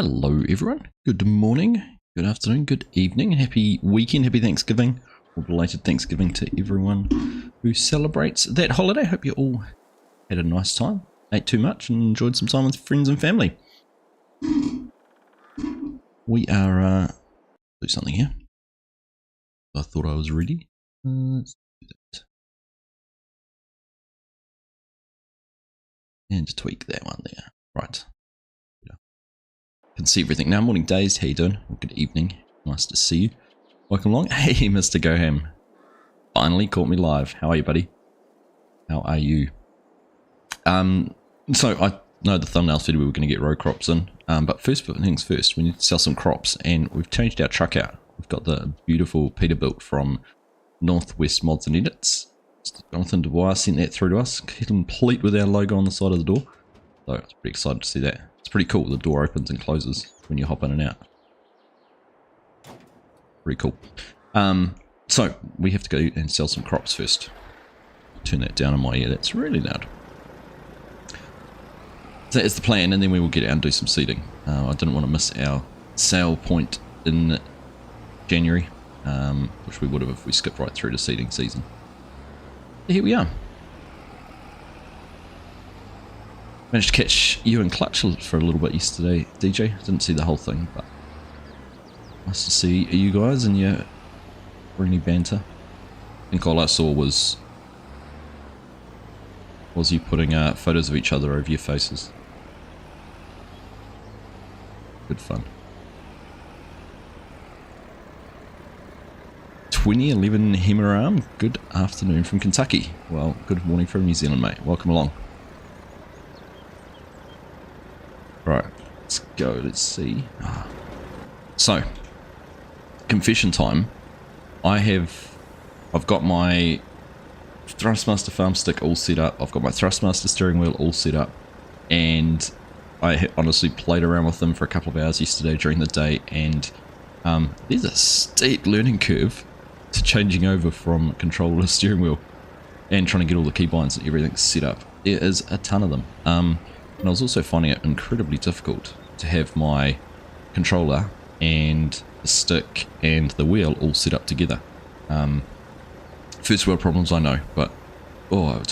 Hello everyone, good morning, good afternoon, good evening, happy weekend, happy Thanksgiving, or belated Thanksgiving to everyone who celebrates that holiday. Hope you all had a nice time, ate too much and enjoyed some time with friends and family. We are, do something here. I thought I was ready. Let's do that. And tweak that one there. Right. Can see everything now. Morning days, how you doing? Good evening, nice to see you. Welcome along. Hey Mr. Goham, finally caught me live. How are you, buddy? How are you? So I know the thumbnail said we were going to get row crops in, but first things first, we need to sell some crops, and we've changed our truck out. We've got the beautiful Peterbilt from Northwest Mods and Edits. Jonathan Dubois sent that through to us, complete with our logo on the side of the door. So I was pretty excited to see that. It's pretty cool. The door opens and closes when you hop in and out. Pretty cool. So we have to go and sell some crops first. Turn that down in my ear. That's really loud. So that is the plan, and then we will get out and do some seeding. I didn't want to miss our sale point in January, which we would have if we skipped right through to seeding season. But here we are. Managed to catch you and Clutch for a little bit yesterday, DJ. Didn't see the whole thing, but nice to see you guys and your friendly banter. I think all I saw was you putting photos of each other over your faces. Good fun. 2011 Hemaram, good afternoon from Kentucky. Well, good morning from New Zealand, mate. Welcome along. Right, let's go, let's see. So, confession time. I've got my Thrustmaster farm stick all set up. I've got my Thrustmaster steering wheel all set up. And I honestly played around with them for a couple of hours yesterday during the day. And there's a steep learning curve to changing over from controller to steering wheel. And trying to get all the keybinds and everything set up. There is a ton of them. And I was also finding it incredibly difficult to have my controller and the stick and the wheel all set up together. First world problems, I know, but it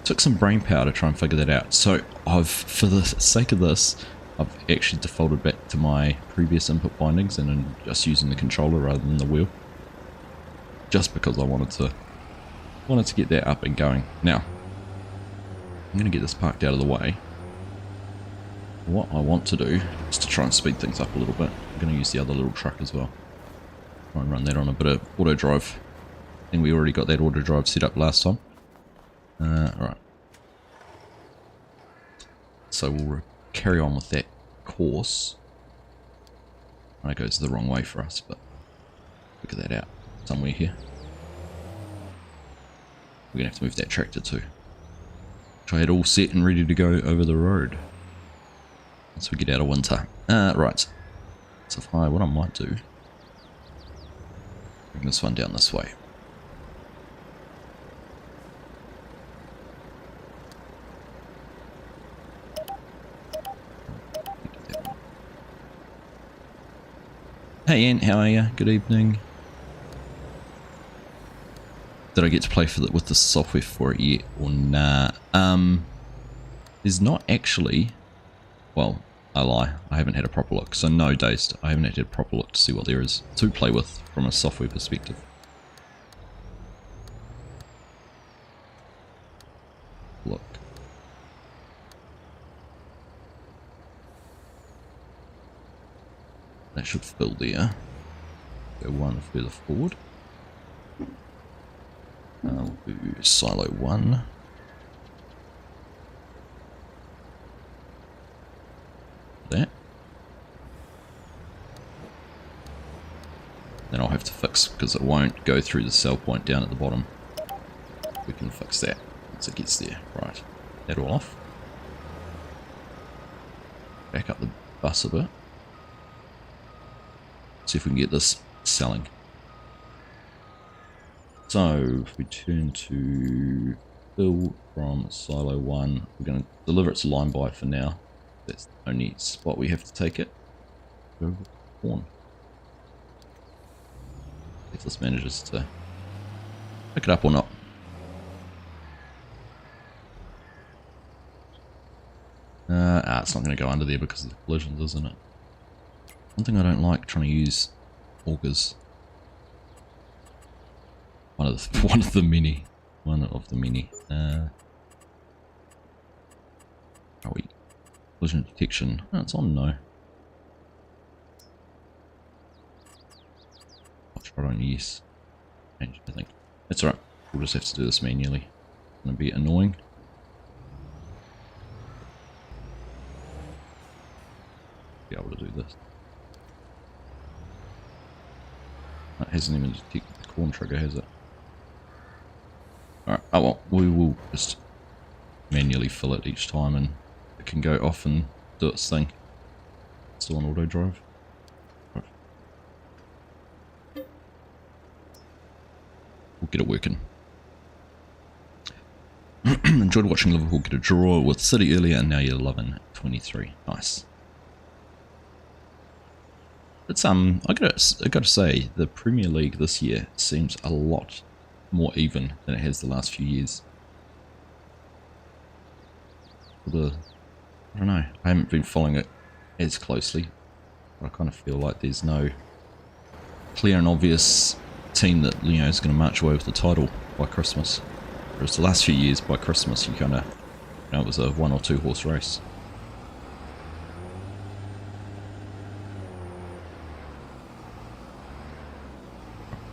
took some brain power to try and figure that out. So for the sake of this, I've actually defaulted back to my previous input bindings and I'm just using the controller rather than the wheel, just because I wanted to get that up and going. Now I'm going to get this parked out of the way. What I want to do is to try and speed things up a little bit. I'm going to use the other little truck as well. Try and run that on a bit of auto drive. I think we already got that auto drive set up last time. Alright. So we'll carry on with that course. It goes the wrong way for us, but figure that out somewhere here. We're going to have to move that tractor too. Try it all set and ready to go over the road once we get out of winter. Right. So what I might do, bring this one down this way. Hey Ant, how are you? Good evening. Did I get to play with the software for it yet or nah? There's not actually. Well, I lie. I haven't had a proper look. So no, Dazed. I haven't had a proper look to see what there is to play with from a software perspective. Look. That should fill there. Go one further forward. I'll do silo 1. That. Then I'll have to fix because it won't go through the cell point down at the bottom. We can fix that once it gets there. Right. That all off. Back up the bus a bit. See if we can get this selling. So if we turn to fill from silo 1, we're going to deliver it to line by for now. That's the only spot we have to take it. Go corn. If this manages to pick it up or not. It's not going to go under there because of the collisions, isn't it? One thing I don't like trying to use augers. One of the many. Are we collision detection? Oh, it's on no. I'll try it on yes. Change, I think. That's alright. We'll just have to do this manually. It's going to be annoying. Be able to do this. That hasn't even detected the corn trigger, has it? Alright, oh well, we will just manually fill it each time and it can go off and do its thing. Still on auto drive. Right. We'll get it working. Enjoyed watching Liverpool get a draw with City earlier and now you're 11-23. Nice. It's I gotta say, the Premier League this year seems a lot more even than it has the last few years. I don't know, I haven't been following it as closely, but I kind of feel like there's no clear and obvious team that, you know, is going to march away with the title by Christmas. Whereas the last few years, by Christmas, you kind of, you know, it was a 1 or 2 horse race.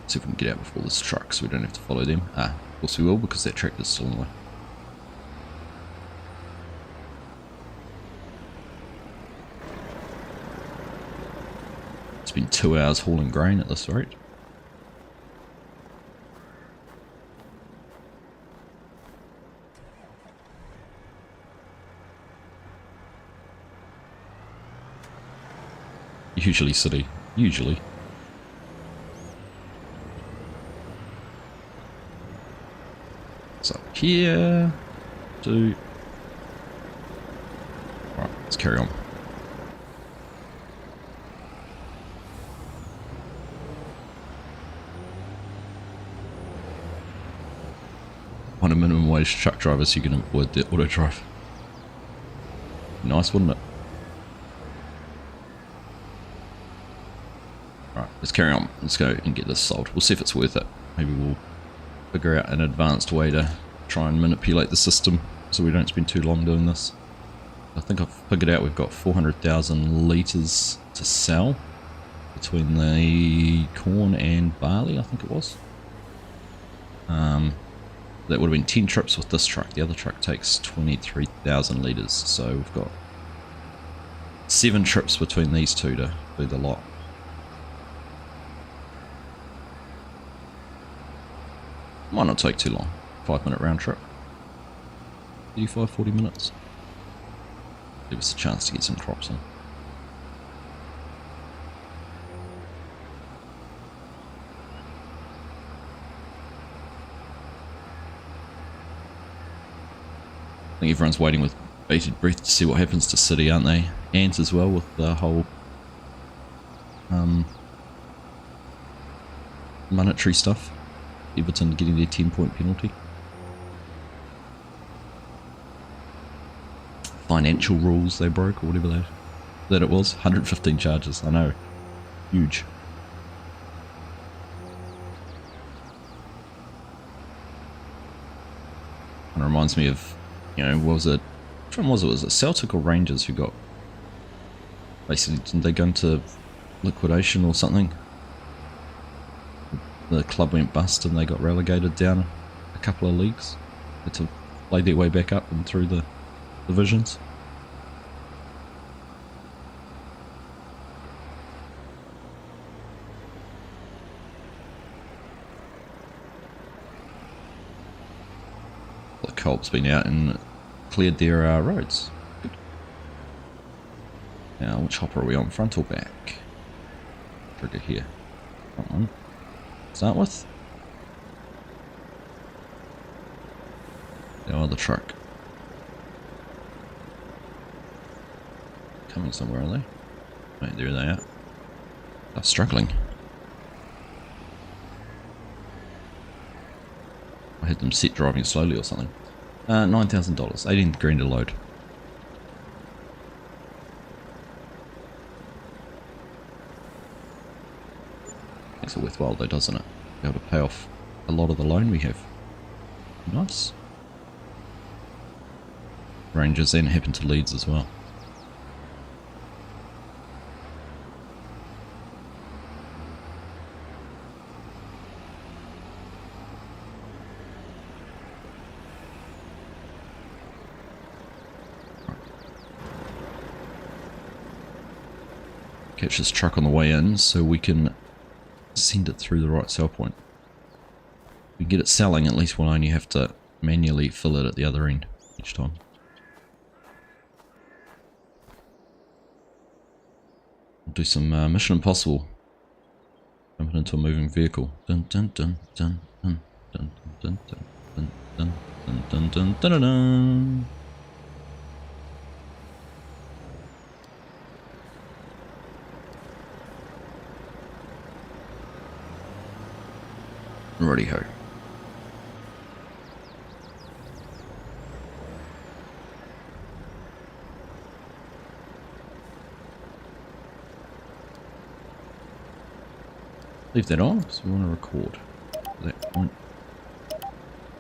See if we can get out before this truck so we don't have to follow them. Of course we will, because that tractor's still in the way. It's been 2 hours hauling grain at this rate. Usually city. Usually. So here, Alright, let's carry on. On a minimum wage truck driver so you can avoid the auto drive. Nice, wouldn't it? Alright, let's carry on. Let's go and get this sold. We'll see if it's worth it. Maybe we'll figure out an advanced way to try and manipulate the system so we don't spend too long doing this. I think I've figured out we've got 400,000 litres to sell between the corn and barley, I think it was. That would have been 10 trips with this truck. The other truck takes 23,000 litres, so we've got 7 trips between these two to do the lot. Might not take too long. 5-minute round trip. 35, 40 minutes. Give us a chance to get some crops in. I think everyone's waiting with bated breath to see what happens to City, aren't they? And as well with the whole monetary stuff. Everton getting their 10-point penalty. Financial rules they broke, or whatever that it was. 115 charges, I know. Huge. Kind of reminds me of, you know, which one was it? Was it Celtic or Rangers who got, basically, didn't they go into liquidation or something? The club went bust and they got relegated down a couple of leagues. Had to play their way back up and through the divisions. The co-op's been out and cleared their roads. Good. Now, which hopper are we on? Front or back? Trigger here. Front one. Start with. The other truck. Coming somewhere, are they? Right, there they are. They're struggling. I had them set driving slowly or something. $9,000, 18 grand a load. Makes it worthwhile though, doesn't it? Be able to pay off a lot of the loan we have. Nice. Rangers then happen to Leeds as well. Catch this truck on the way in so we can send it through the right sell point. If we get it selling, at least we'll only have to manually fill it at the other end each time. We'll do some Mission Impossible. Jumping into a moving vehicle. Dun dun dun dun dun dun dun dun dun dun dun dun dun dun dun. Righty-ho. Leave that on because we want to record that point.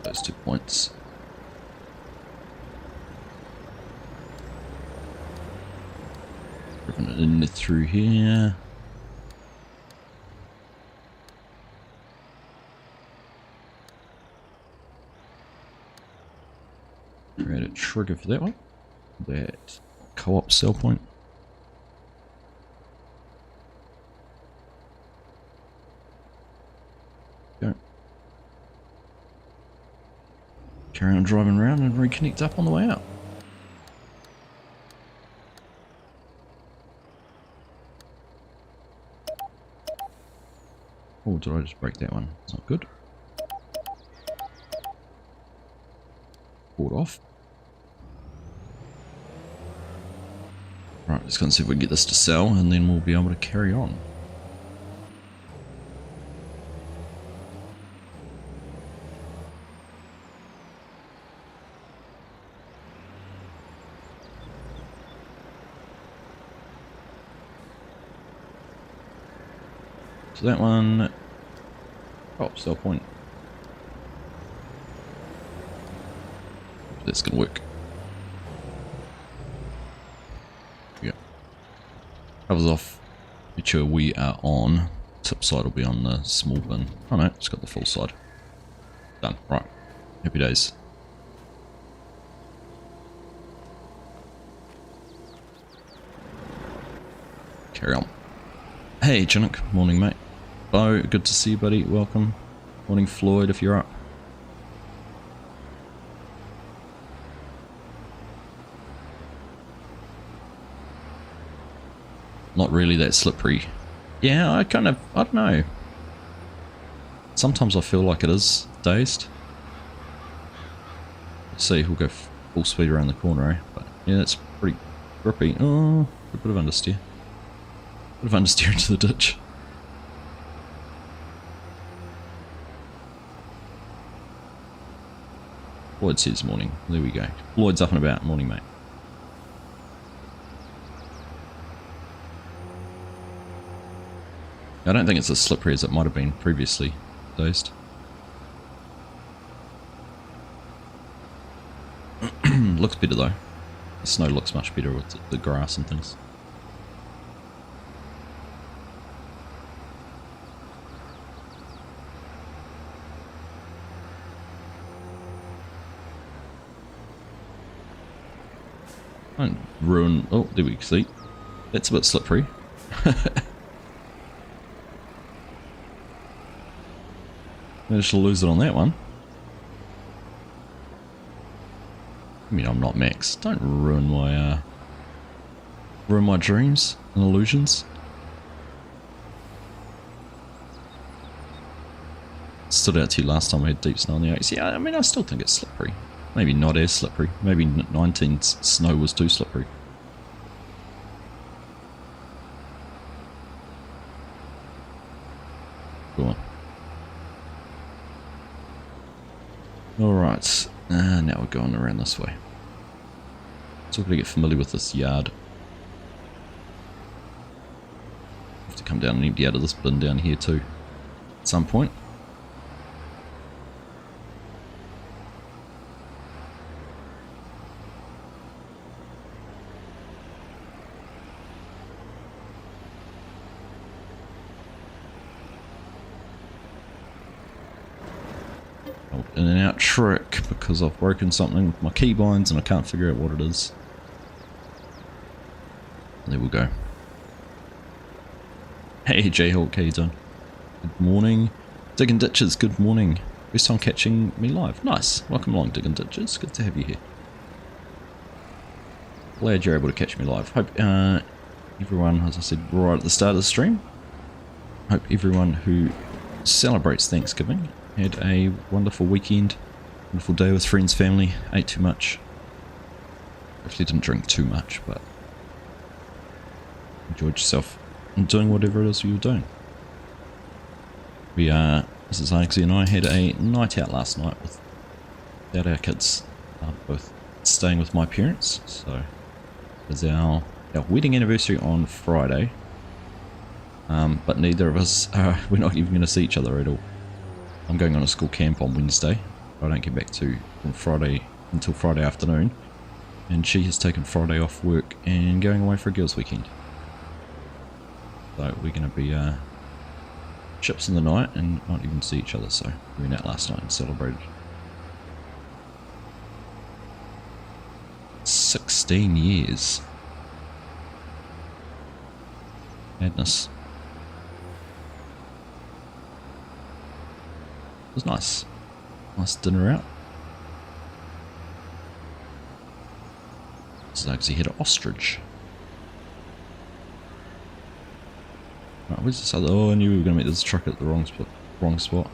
Those 2 points. Ripping it in through here. Create a trigger for that one. That co-op sell point. Go. Carry on driving around and reconnect up on the way out. Oh, did I just break that one? It's not good. Board off. Right, let's go and see if we can get this to sell and then we'll be able to carry on. So that one, oh, sell point. That's gonna work. Yeah. Covers off. Make sure we are on. Tip side will be on the small bin. Oh no, it's got the full side. Done. Right. Happy days. Carry on. Hey, Chinook. Morning, mate. Bo, good to see you, buddy. Welcome. Morning, Floyd, if you're up. Not really that slippery. Yeah, I don't know. Sometimes I feel like it is dazed. Let's see, we'll go full speed around the corner, eh? But yeah, it's pretty grippy. Oh, a bit of understeer. Bit of understeer into the ditch. Floyd says morning. There we go. Floyd's up and about. Morning, mate. I don't think it's as slippery as it might have been previously dazed. Looks better though. The snow looks much better with the grass and things. Don't ruin... Oh, there we see. That's a bit slippery. Managed to lose it on that one. I mean, I'm not Max. Don't ruin my dreams and illusions. Stood out to you last time we had deep snow on the ice. Yeah, I mean, I still think it's slippery. Maybe not as slippery. Maybe 19's snow was too slippery. Alright, now we're going around this way. So we're going to get familiar with this yard. Have to come down and empty out of this bin down here too at some point. In and out trick because I've broken something with my keybinds and I can't figure out what it is. There we go. Hey Jayhawk, how you doing? Good morning. Digging Ditches, good morning. First time catching me live. Nice. Welcome along, Digging Ditches. Good to have you here. Glad you're able to catch me live. Hope everyone, as I said right at the start of the stream, hope everyone who celebrates Thanksgiving had a wonderful weekend, wonderful day with friends, family, ate too much. Actually didn't drink too much, but enjoyed yourself and doing whatever it is you were doing. This is Argsy and I had a night out last night without our kids, both staying with my parents. So it was our wedding anniversary on Friday, but neither of us, we're not even going to see each other at all. I'm going on a school camp on Wednesday. I don't get back to from Friday until Friday afternoon, and she has taken Friday off work and going away for a girls' weekend. So we're going to be ships in the night and not even see each other. So we went out last night and celebrated. 16 years. Madness. It was nice. Nice dinner out. This is actually hit an ostrich. Right, where's this other? Oh, I knew we were going to meet this truck at the wrong spot.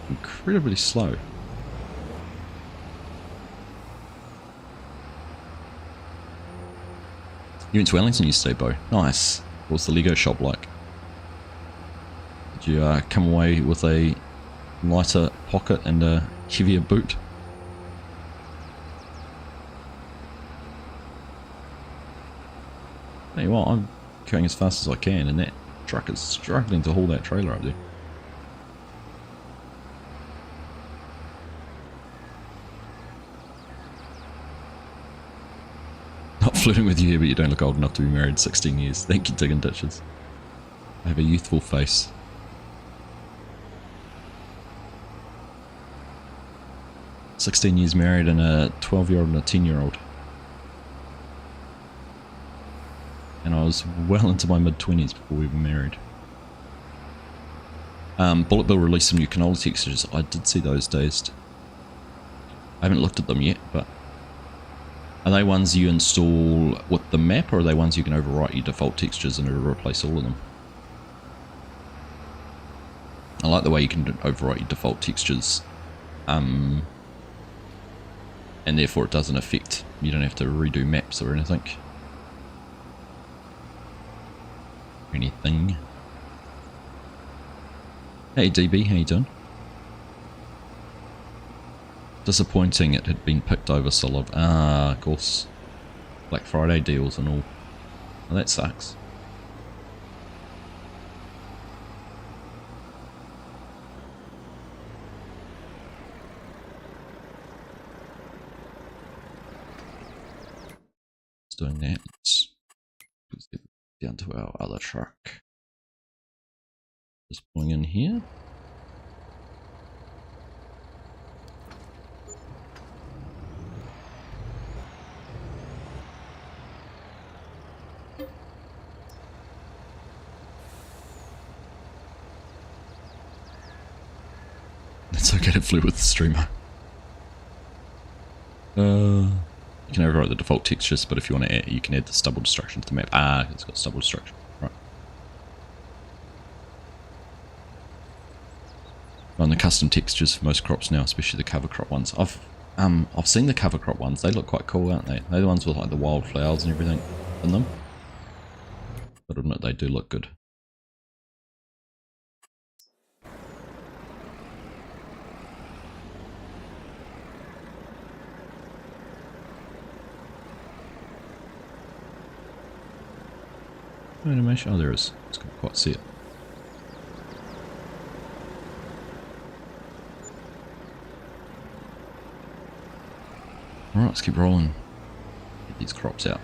Incredibly slow. You went to Wellington yesterday, Bo. Nice. What was the Lego shop like? Did you come away with a lighter pocket and a heavier boot? Hey, well, I'm going as fast as I can, and that truck is struggling to haul that trailer up there. Not flirting with you here, but you don't look old enough to be married. 16 years. Thank you, Digging Ditches. I have a youthful face. "16 years married and a 12-year-old and a 10-year-old. And I was well into my mid-20s before we were married. Bullet Bill released some new canola textures. I did see those dazed. I haven't looked at them yet, but are they ones you install with the map, or are they ones you can overwrite your default textures and it'll replace all of them? I like the way you can overwrite your default textures, and therefore it doesn't affect, you don't have to redo maps or anything. Hey DB, how you doing? Disappointing it had been picked over so long. Ah, of course. Black Friday deals and all. Well, that sucks. It's doing that. Let's get down to our other truck. Just pulling in here. It's okay to flew with the streamer. You can overwrite the default textures, but if you want to add, you can add the stubble destruction to the map. Ah, it's got stubble destruction. Right. On the custom textures for most crops now, especially the cover crop ones. I've seen the cover crop ones. They look quite cool, aren't they? They're the ones with like the wildflowers and everything in them. But admit they do look good. animation? Oh, there is. It's can't quite see it. Alright, let's keep rolling. Get these crops out.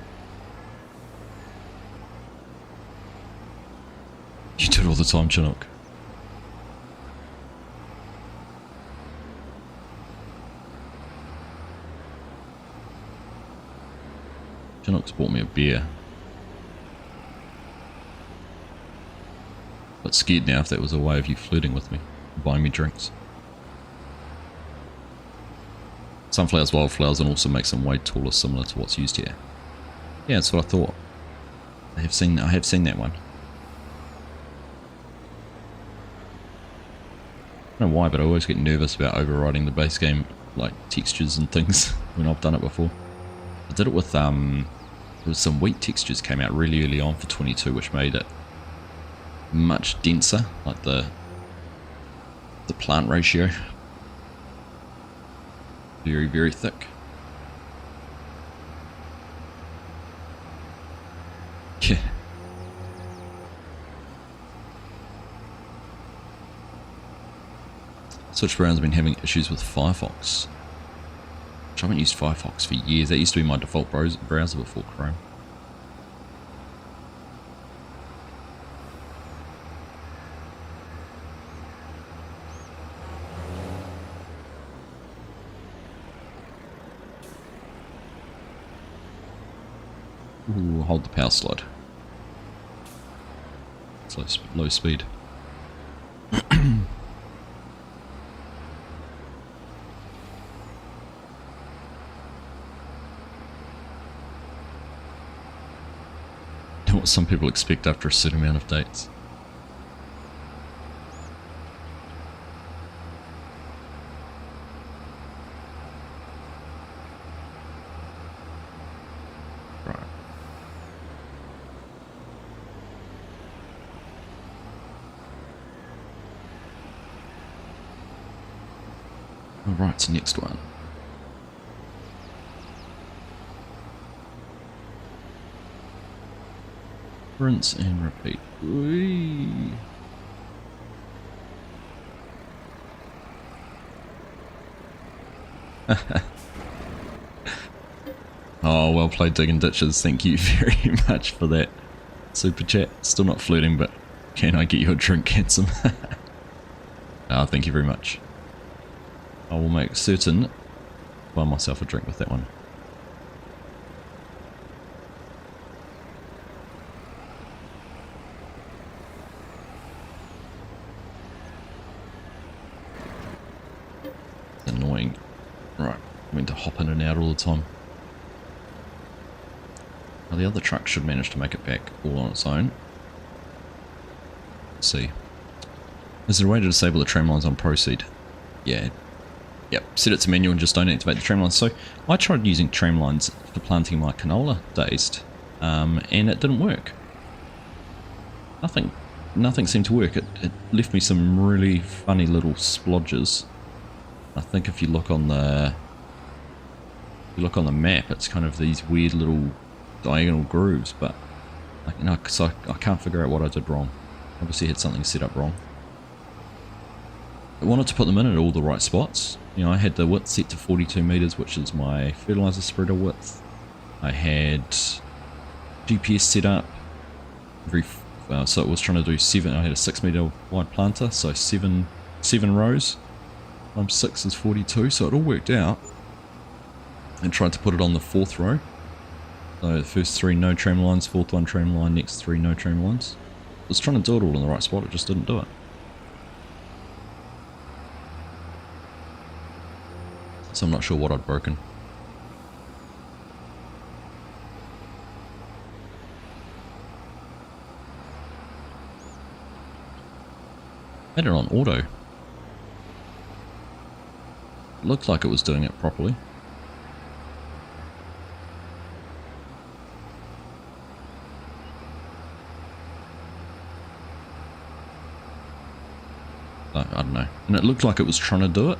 You do it all the time, Chinook. Chinook's bought me a beer. But scared now if that was a way of you flirting with me, buying me drinks. Sunflowers, wildflowers, and also makes them way taller, similar to what's used here. Yeah, that's what I thought. I have seen that one. I don't know why, but I always get nervous about overriding the base game, like textures and things, when I've done it before. I did it with, there was some wheat textures came out really early on for 22, which made it much denser, like the plant ratio. Very, very thick. Yeah. Switch Brown's been having issues with Firefox. Which I haven't used Firefox for years. That used to be my default browser before Chrome. Ooh, hold the power slide. It's low speed. What some people expect after a certain amount of dates. Right. Alright, next one. Rinse and repeat. Whee. Oh, well played digging ditches. Thank you very much for that super chat. Still not flirting, but can I get you a drink, handsome? Thank you very much. I will make certain to buy myself a drink with that one. Annoying. Right, I mean to hop in and out all the time. Now the other truck should manage to make it back all on its own. Let's see. Is there a way to disable the tramlines on proceed? Yeah. Yep, set it to manual and just don't activate the tramlines. So I tried using tramlines for planting my canola dazed, and it didn't work. Nothing seemed to work. It left me some really funny little splodges. I think if you look on the map, it's kind of these weird little diagonal grooves, but so I can't figure out what I did wrong. Obviously had something set up wrong. I wanted to put them in at all the right spots. You know, I had the width set to 42 meters, which is my fertilizer spreader width. I had GPS set up. So it was trying to do 7. I had a 6 meter wide planter, so 7 rows. 6 is 42, so it all worked out. And tried to put it on the 4th row. So the first 3 no tram lines, 4th one tram line, next 3 no tram lines. I was trying to do it all in the right spot, it just didn't do it. So I'm not sure what I'd broken. Had it on auto. Looked like it was doing it properly. I don't know. And it looked like it was trying to do it,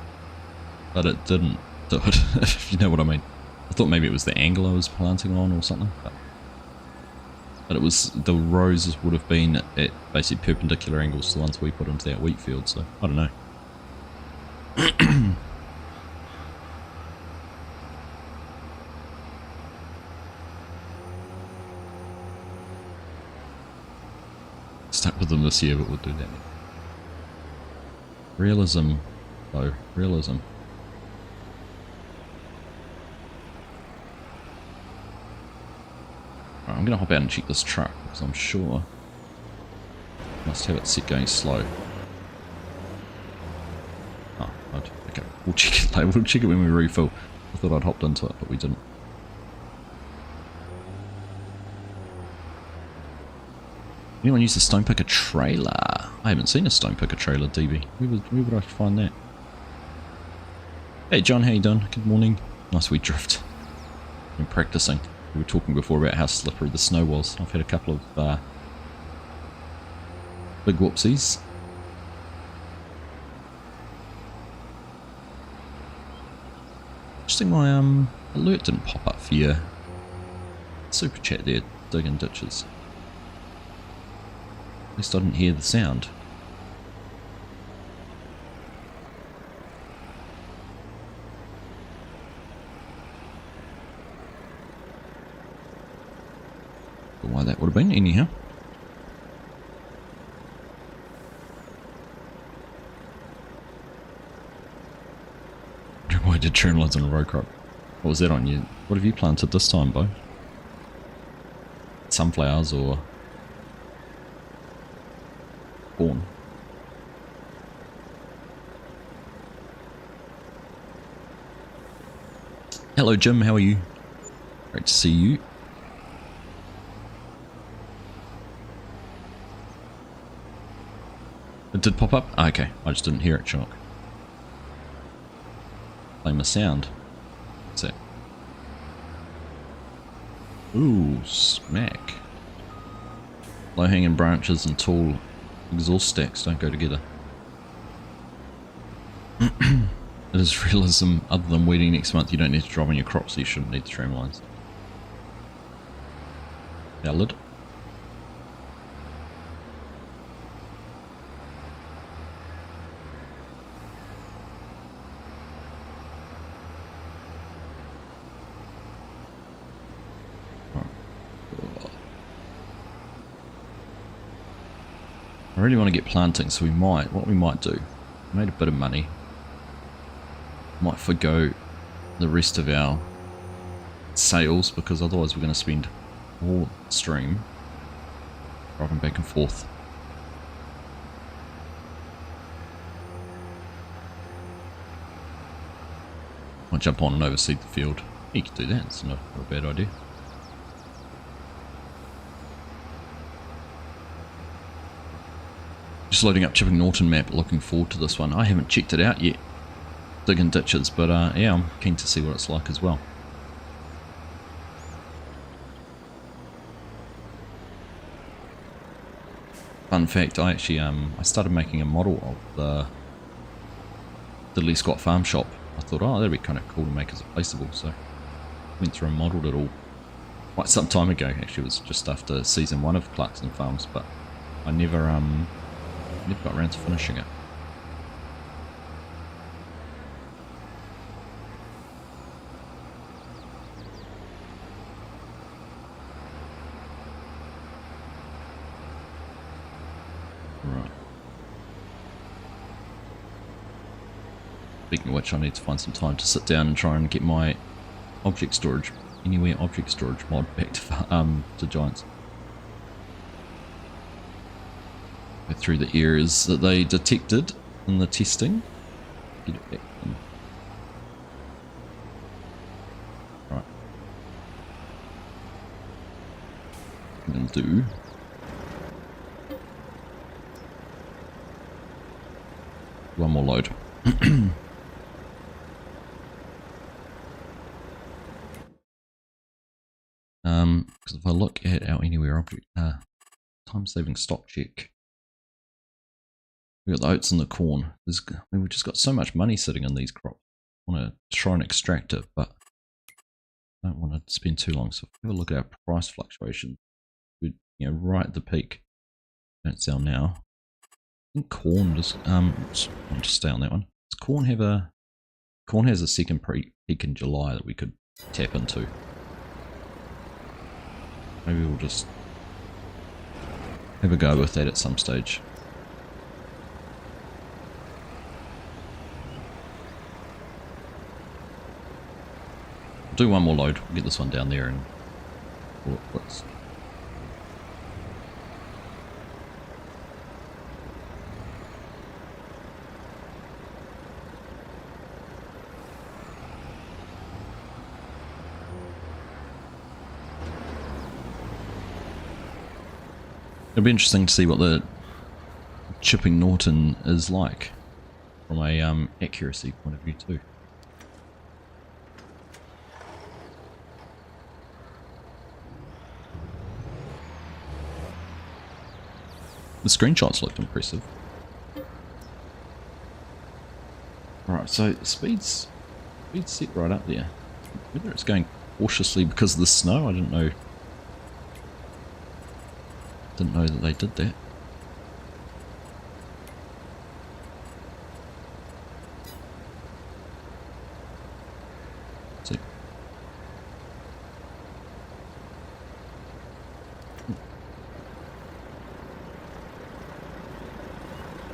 but it didn't do it, if you know what I mean. I thought maybe it was the angle I was planting on or something. But But it was, the rows would have been at basically perpendicular angles to the ones we put into that wheat field, so I don't know. Stuck with them this year, but we'll do that. Realism, though, realism. Right, I'm going to hop out and check this truck, because I'm sure I must have it set going slow. Oh, okay, we'll check it later. We'll check it when we refill. I thought I'd hopped into it, but we didn't. Anyone use the stone picker trailer? I haven't seen a stone picker trailer, DB. Where would I find that? Hey John, how you doing? Good morning. Nice wee drift. Been practicing. We were talking before about how slippery the snow was. I've had a couple of big whoopsies. Interesting, my alert didn't pop up for your super chat there, digging ditches. At least I didn't hear the sound. But why that would have been, anyhow. Why did Tramlines on a row crop? What was that on you? What have you planted this time, Bo? Sunflowers or corn? Hello Jim, how are you? Great to see you. It did pop up? Ah, okay, I just didn't hear it, Chalk. Playing the sound. What's that? Ooh, smack. Low-hanging branches and tall exhaust stacks don't go together. It is realism. Other than weeding next month, you don't need to drive on your crops, so you shouldn't need the tramlines. Valid. I really want to get planting, so what we might do, we made a bit of money, might forgo the rest of our sales, because otherwise we're going to spend all stream driving back and forth. Might jump on and overseed the field. You could do that, it's not a bad idea. Just loading up Chipping Norton map, looking forward to this one. I haven't checked it out yet, digging ditches, but yeah, I'm keen to see what it's like as well. Fun fact, I actually I started making a model of the Diddley Scott Farm Shop. I thought, oh, that'd be kind of cool to make as a placeable, so went through and modelled it all quite some time ago. Actually, it was just after season 1 of Clarkson Farms, but I never got around to finishing it. Right. Speaking of which, I need to find some time to sit down and try and get my object storage, anywhere object storage mod back to Giants. Go through the areas that they detected in the testing. Get it back in. Right. I'm going to do one more load. Because if I look at our anywhere object, time saving stock check. We got the oats and the corn. We've just got so much money sitting in these crops. I want to try and extract it, but I don't want to spend too long. So if we have a look at our price fluctuation, we're you know, right at the peak. Don't sell now. I think corn just I'll just stay on that one. Does corn have a corn has a second peak in July that we could tap into. Maybe we'll just have a go with that at some stage. I'll do one more load. We'll get this one down there and call it quits. It'll be interesting to see what the chipping Norton is like from a accuracy point of view too. The screenshots looked impressive. Alright, so speed's set right up there. Whether it's going cautiously because of the snow, I didn't know. Didn't know that they did that. See.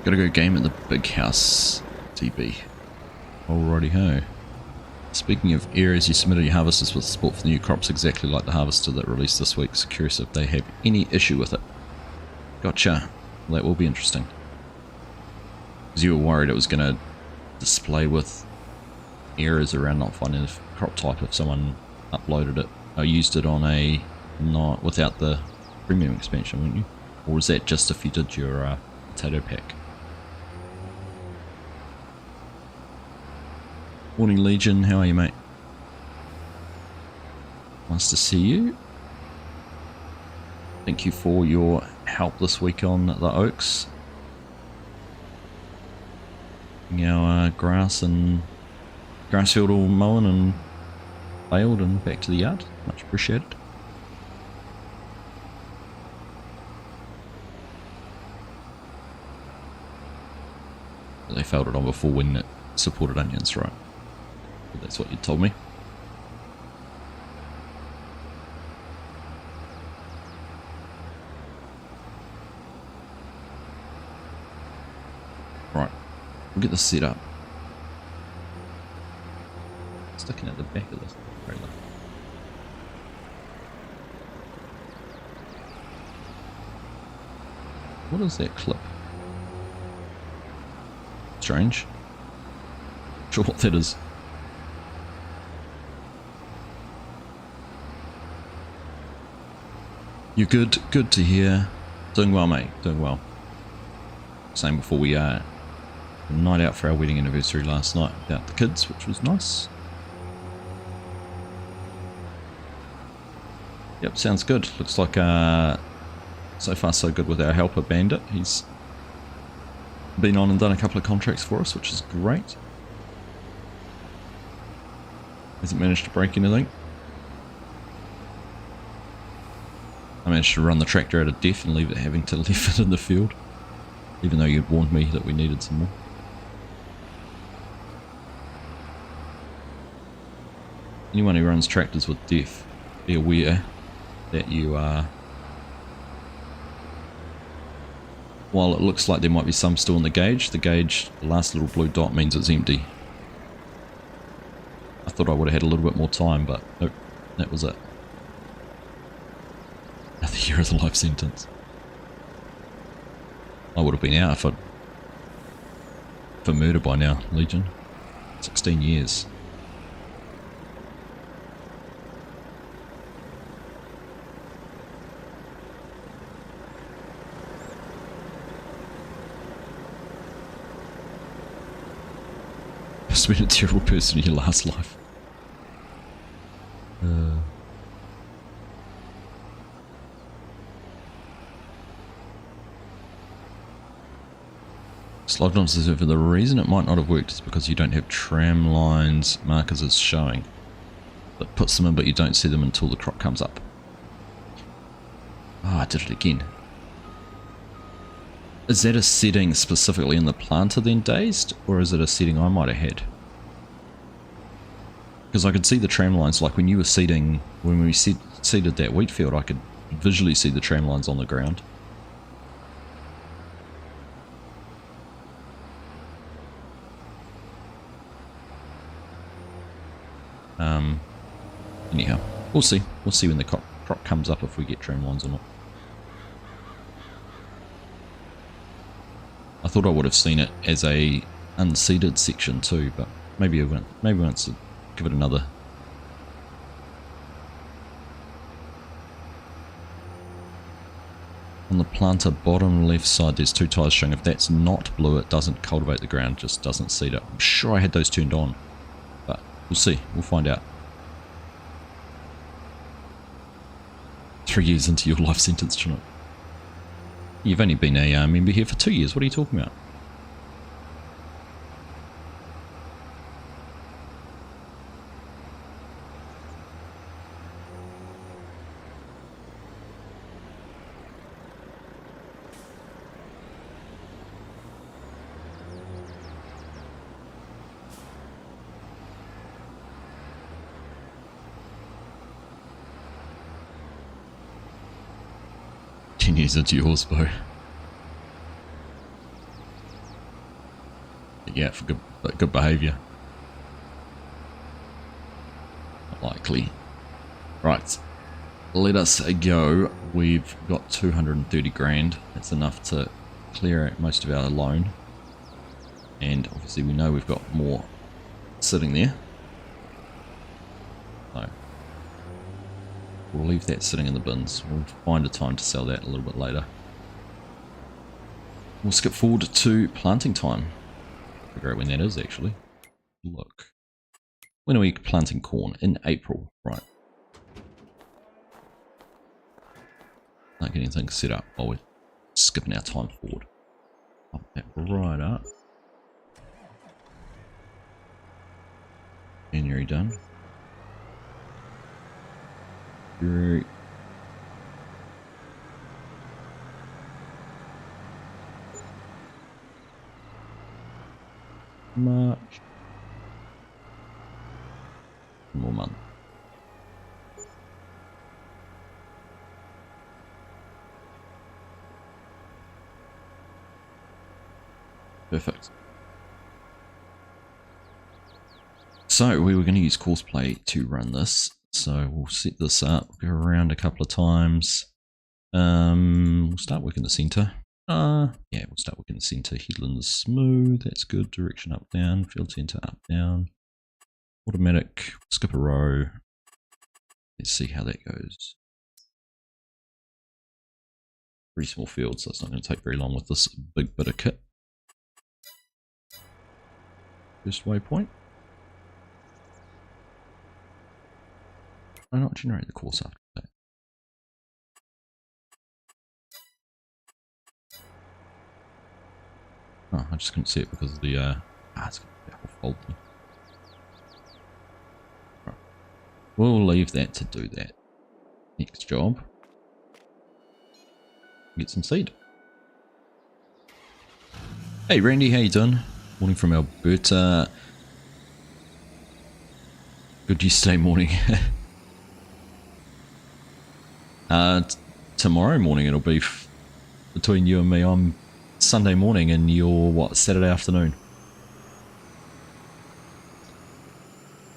Gotta go game at the big house, TB. Alrighty ho. Speaking of areas, you submitted your harvesters with support for the new crops exactly like the harvester that released this week. So curious if they have any issue with it. Gotcha. Well, that will be interesting. Because you were worried it was going to display with errors around not finding the crop type if someone uploaded it or used it on a not without the premium expansion, wouldn't you? Or was that just if you did your potato pack? Morning Legion, how are you, mate? Nice to see you. Thank you for your help this week on the oaks. Our grass field all mown and baled and back to the yard. Much appreciated. They failed it on before when it supported onions, right? But that's what you told me. Right, we'll get this set up. Sticking at the back of this trailer. What is that clip? Strange. Not sure what that is. You're good. Good to hear. Doing well, mate. Doing well. Same before we a night out for our wedding anniversary last night without the kids, which was nice. Yep, sounds good. Looks like so far so good with our helper Bandit. He's been on and done a couple of contracts for us, which is great. Hasn't managed to break anything. I managed to run the tractor out of def and leave it having to leave it in the field, even though you'd warned me that we needed some more. Anyone who runs tractors with def, be aware that you are, while it looks like there might be some still in the gauge, the last little blue dot means it's empty. I thought I would have had a little bit more time, but nope, that was it. Another year of the life sentence. I would have been out for murder by now, Legion. 16 years. Must have been a terrible person in your last life. Logged on says for the reason it might not have worked is because you don't have Tramlines markers as showing. That puts them in but you don't see them until the crop comes up. Oh, I did it again. Is that a setting specifically in the planter then, Dazed? Or is it a setting I might have had? Because I could see the tram lines, like when you were seeding, when we seeded that wheat field, I could visually see the tram lines on the ground. Anyhow, we'll see. We'll see when the crop comes up if we get tram lines or not. I thought I would have seen it as a unseeded section too, but maybe I won't. Maybe once to give it another. On the planter bottom left side, there's 2 tires showing. If that's not blue, it doesn't cultivate the ground, just doesn't seed it. I'm sure I had those turned on, but we'll see. We'll find out. 3 years into your life sentence, Chinook. You've only been a member here for 2 years. What are you talking about? Years into your horsepower. Yeah, for good behaviour. Not likely. Right, let us go. We've got 230 grand. That's enough to clear out most of our loan. And obviously we know we've got more sitting there. So we'll leave that sitting in the bins. We'll find a time to sell that a little bit later. We'll skip forward to planting time. Figure out when that is actually. Look. When are we planting corn? In April, right. Not getting things set up while we're skipping our time forward. Pop that right up. January done. February. March. One more month. Perfect. So we were going to use Courseplay to run this. So we'll set this up, go around a couple of times. We'll start working the center. Yeah, we'll start working the center. Headlands smooth, that's good. Direction up, down. Field center up, down. Automatic, skip a row. Let's see how that goes. Pretty small field, so it's not going to take very long with this big bit of kit. First waypoint. Why not generate the course after that? Oh, I just couldn't see it because of the it's got a whole fold thing. Right. We'll leave that to do that. Next job. Get some seed. Hey Randy, how you doing? Morning from Alberta. Good yesterday morning. Tomorrow morning it'll be between you and me. I'm Sunday morning and you're what, Saturday afternoon?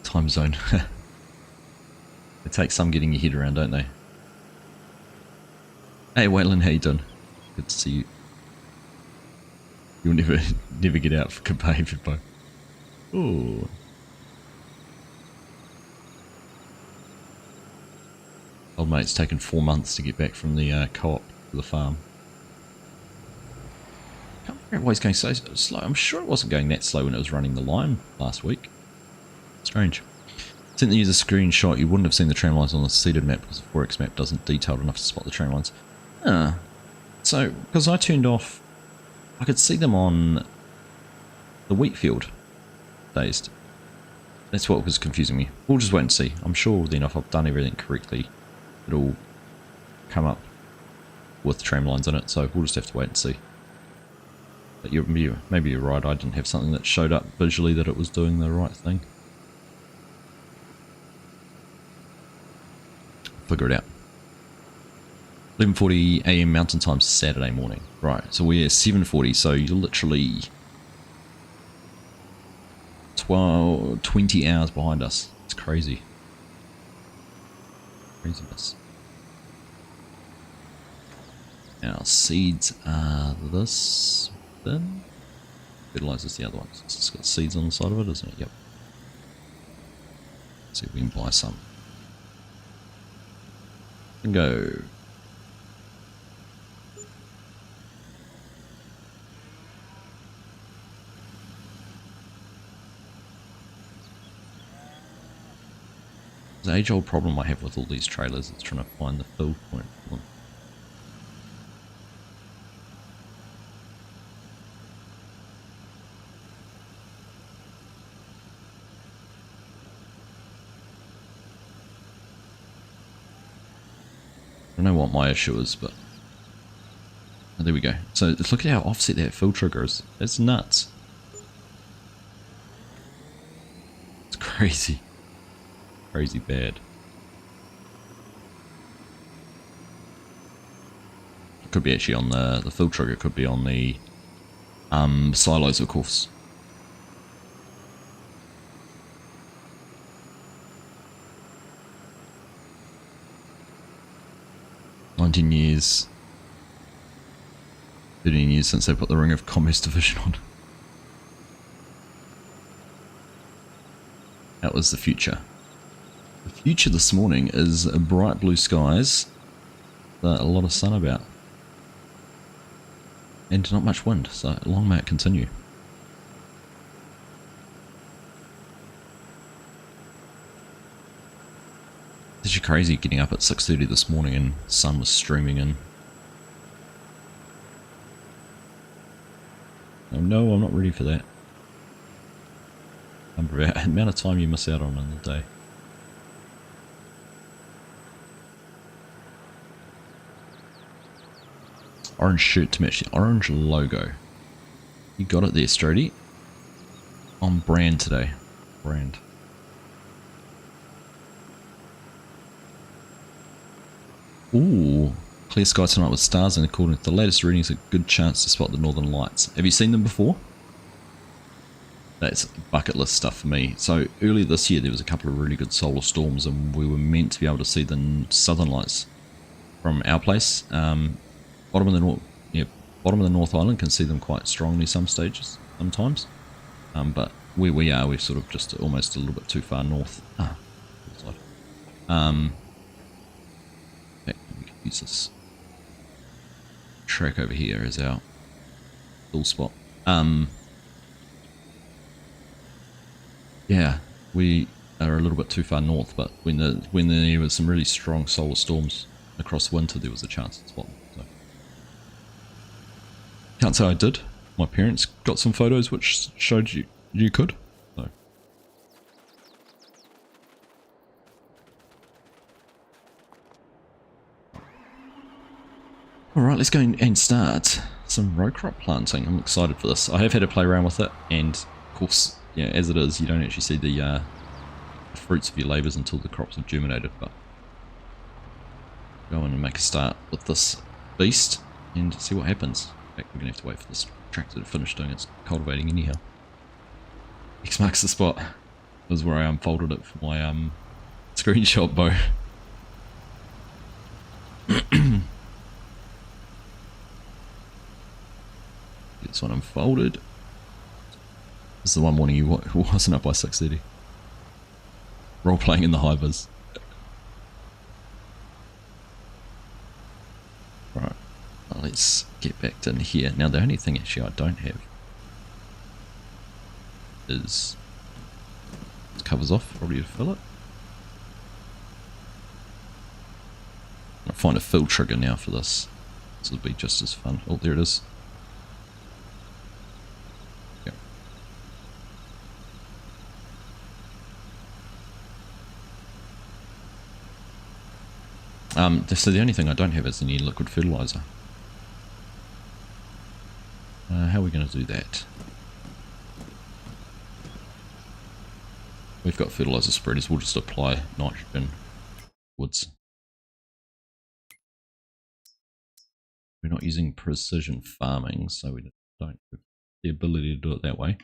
Time zone. They take some getting your head around, don't they? Hey Waylon, how you doing? Good to see you. You'll never get out for good behaviour, bro. Ooh. Old mate's taken 4 months to get back from the co-op to the farm. Can't figure out why he's going so slow. I'm sure it wasn't going that slow when it was running the line last week. Strange. Sent the user screenshot. You wouldn't have seen the tram lines on the seeded map because the 4X map doesn't detailed enough to spot the tram lines. So because I turned off, I could see them on the wheat field. Dazed. That's what was confusing me. We'll just wait and see. I'm sure then if I've done everything correctly, it'll come up with Tramlines in it, so we'll just have to wait and see. But maybe you're right, I didn't have something that showed up visually that it was doing the right thing. Figure it out. 11:40 AM Mountain Time Saturday morning. Right, so we're 7:40, so you're literally 20 hours behind us. It's crazy. Craziness. Now, seeds are this bin. Fertilizer's the other one. It's got seeds on the side of it, isn't it? Yep. Let's see if we can buy some. And go. The age-old problem I have with all these trailers is trying to find the fill point for them. I don't know what my issue is, but oh, there we go. So look at how offset that fill trigger is. It's nuts. It's crazy. Crazy bad. It could be actually on the fill trigger, could be on the silos, of course. "19 years, 13 years since they put the Ring of Commerce division on." That was the future. The future this morning is bright blue skies, but a lot of sun about. And not much wind, so long may it continue. It's actually crazy getting up at 6:30 this morning and sun was streaming in. Oh no, I'm not ready for that. The amount of time you miss out on in the day. Orange shirt to match the orange logo. You got it there, Strody. On brand today. Brand. Ooh. Clear sky tonight with stars, and according to the latest readings, a good chance to spot the northern lights. Have you seen them before? That's bucket list stuff for me. So earlier this year there was a couple of really good solar storms and we were meant to be able to see the southern lights from our place. Bottom of the North Island can see them quite strongly sometimes. But where we are, we're sort of just almost a little bit too far north. We can use this track over here as our full spot. Yeah, we are a little bit too far north, but when there was some really strong solar storms across winter, there was a chance to spot them. So. Can't say I did. My parents got some photos which showed you could. So. Alright, let's go and start some row crop planting. I'm excited for this. I have had to play around with it, and of course, yeah, as it is, you don't actually see the fruits of your labours until the crops have germinated, but go in and make a start with this beast and see what happens. In fact, we're going to have to wait for this tractor to finish doing its cultivating anyhow. X marks the spot. This is where I unfolded it for my screenshot bow. Get this one unfolded. This is the one morning who wasn't up by 6:30. Role playing in the hivers. Right, well, let's get back in here. Now the only thing actually I don't have is it covers off, probably to fill it. I'll find a fill trigger now for this. This will be just as fun. Oh, there it is. So the only thing I don't have is any liquid fertilizer. How are we going to do that? We've got fertilizer spreaders, we'll just apply nitrogen woods. We're not using precision farming, so we don't have the ability to do it that way.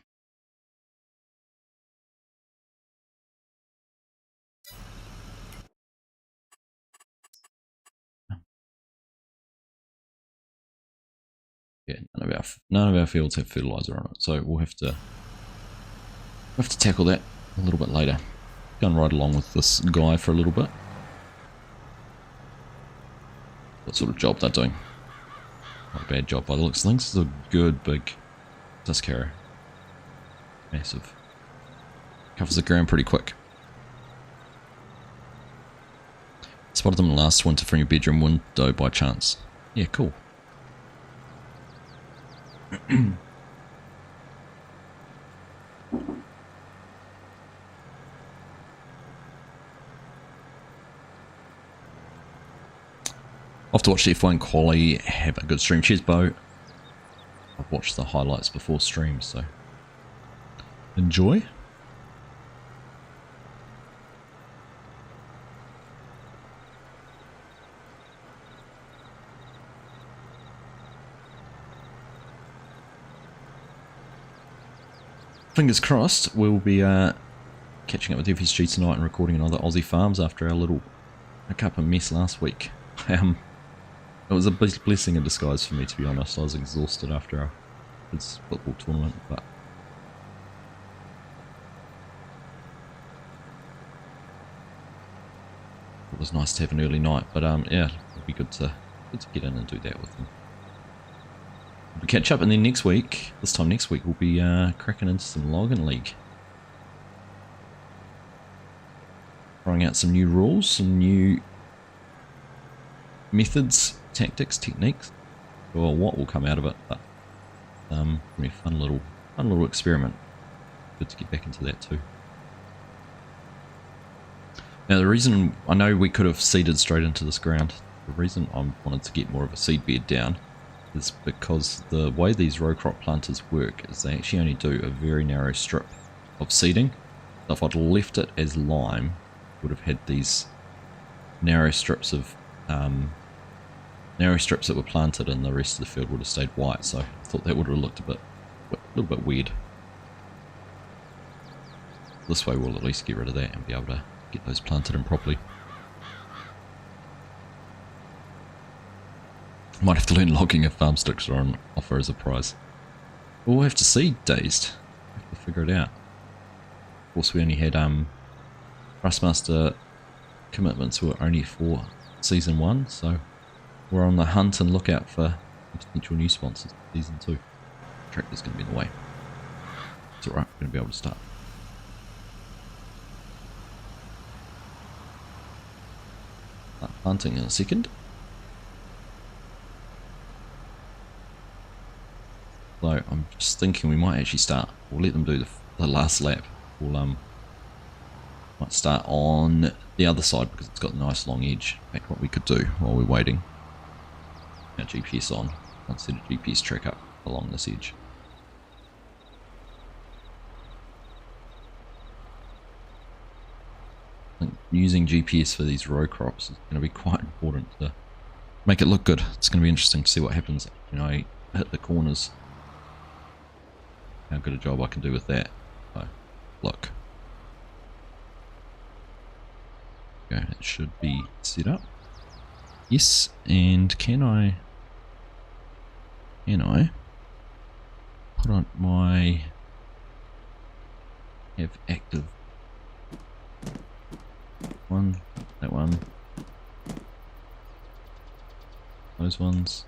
Yeah, none of our fields have fertilizer on it, so we'll have to tackle that a little bit later. Go and ride along with this guy for a little bit. What sort of job they're doing? Not a bad job by the looks of things. This is a good big disc harrow. Massive. Covers the ground pretty quick. Spotted them last winter from your bedroom window by chance. Yeah, cool. Off to watch the F1 quali, have a good stream. Cheers, Bo. I've watched the highlights before stream, so enjoy. Fingers crossed, we'll be catching up with FSG tonight and recording another Aussie Farms after our little hiccup and mess last week. It was a blessing in disguise for me, to be honest. I was exhausted after our kids' football tournament, but it was nice to have an early night. But yeah, it'd be good to get in and do that with them. We'll catch up, and then this time next week, we'll be cracking into some Login League. Trying out some new rules, some new methods, tactics, techniques, or what will come out of it. But it'll be a fun little experiment. Good to get back into that too. Now the reason, I know we could have seeded straight into this ground, the reason I wanted to get more of a seed bed down is because the way these row crop planters work is they actually only do a very narrow strip of seeding. So if I'd left it as lime, would have had these narrow strips that were planted, and the rest of the field would have stayed white. So I thought that would have looked a little bit weird. This way we'll at least get rid of that and be able to get those planted in properly. Might have to learn logging if farm sticks are on offer as a prize. We'll have to see, Dazed. We'll have to figure it out. Of course, we only had Thrustmaster commitments were only for Season 1, so we're on the hunt and lookout for potential new sponsors for Season 2. Tractor's going to be in the way. It's alright, we're going to be able to start. Start planting in a second. So I'm just thinking we might actually start. We'll let them do the last lap. We'll might start on the other side because it's got a nice long edge. In fact, what we could do while we're waiting, our GPS on, I'll set a GPS track up along this edge. I think using GPS for these row crops is going to be quite important to make it look good. It's going to be interesting to see what happens. You know, I hit the corners. How good a job I can do with that. So, look. Okay, it should be set up. Yes, and can I put on my have active one, that one, those ones,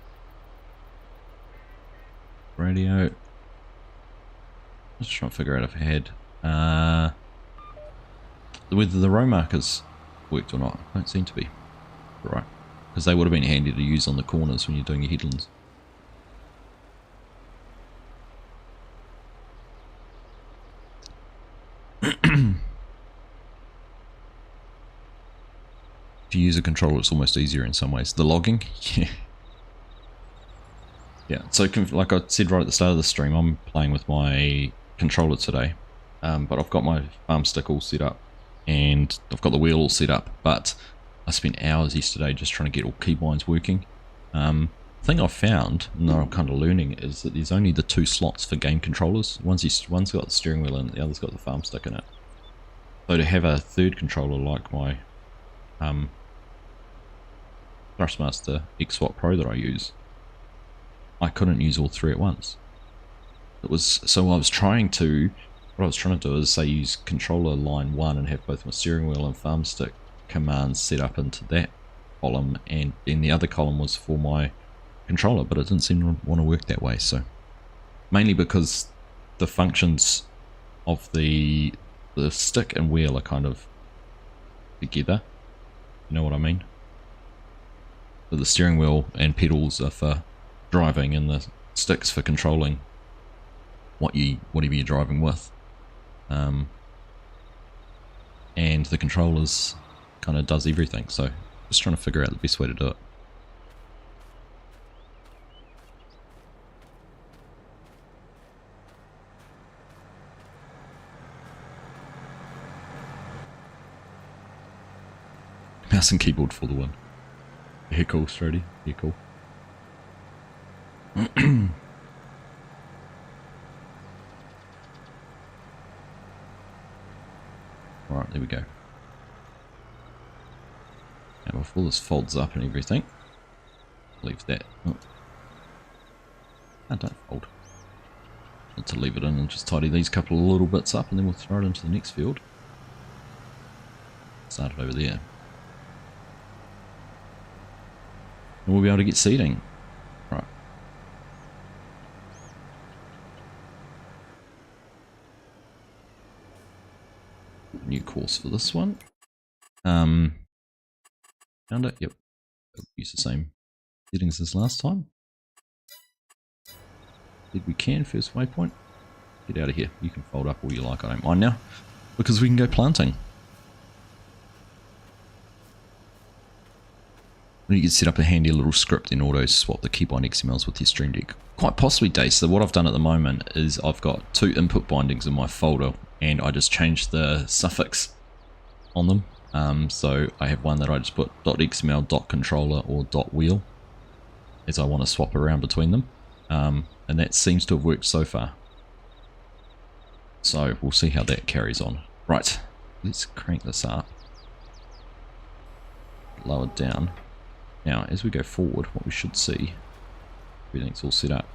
radio. Just trying to figure out if I had whether the row markers worked or not. Don't seem to be. Right, because they would have been handy to use on the corners when you're doing your headlands. if you use a controller, it's almost easier in some ways. The logging, yeah. Yeah, so like I said right at the start of the stream, I'm playing with my controller today, but I've got my farm stick all set up, and I've got the wheel all set up, but I spent hours yesterday just trying to get all keybinds working. The thing I've found, and I'm kind of learning, is that there's only the 2 slots for game controllers. One's got the steering wheel in it, the other's got the farm stick in it. So to have a third controller like my Thrustmaster X-Swap Pro that I use, I couldn't use all 3 at once. What I was trying to do is say use controller line 1 and have both my steering wheel and farm stick commands set up into that column, and then the other column was for my controller, but it didn't seem to want to work that way. So mainly because the functions of the stick and wheel are kind of together, you know what I mean? So the steering wheel and pedals are for driving, and the sticks for controlling whatever you're driving with, and the controllers kind of does everything. So just trying to figure out the best way to do it. Mouse and keyboard for the win. Yeah, cool, Strody. Yeah, cool. Alright, there we go. Now before this folds up and everything, leave that. Oh. Don't fold. Need to leave it in and just tidy these couple of little bits up, and then we'll throw it into the next field. Start it over there. And we'll be able to get seeding. Right. New course for this one. Found it, yep. Use the same settings as last time. Did we can, first waypoint. Get out of here. You can fold up all you like, I don't mind now. Because we can go planting. You can set up a handy little script in auto swap the keybind XMLs with your Stream Deck. Quite possibly, Dave. So what I've done at the moment is I've got 2 input bindings in my folder, and I just changed the suffix on them. So I have one that I just put .xml, .controller, or .wheel, as I want to swap around between them. And that seems to have worked so far. So we'll see how that carries on. Right, let's crank this up. Lower it down. Now, as we go forward, what we should see, everything's all set up.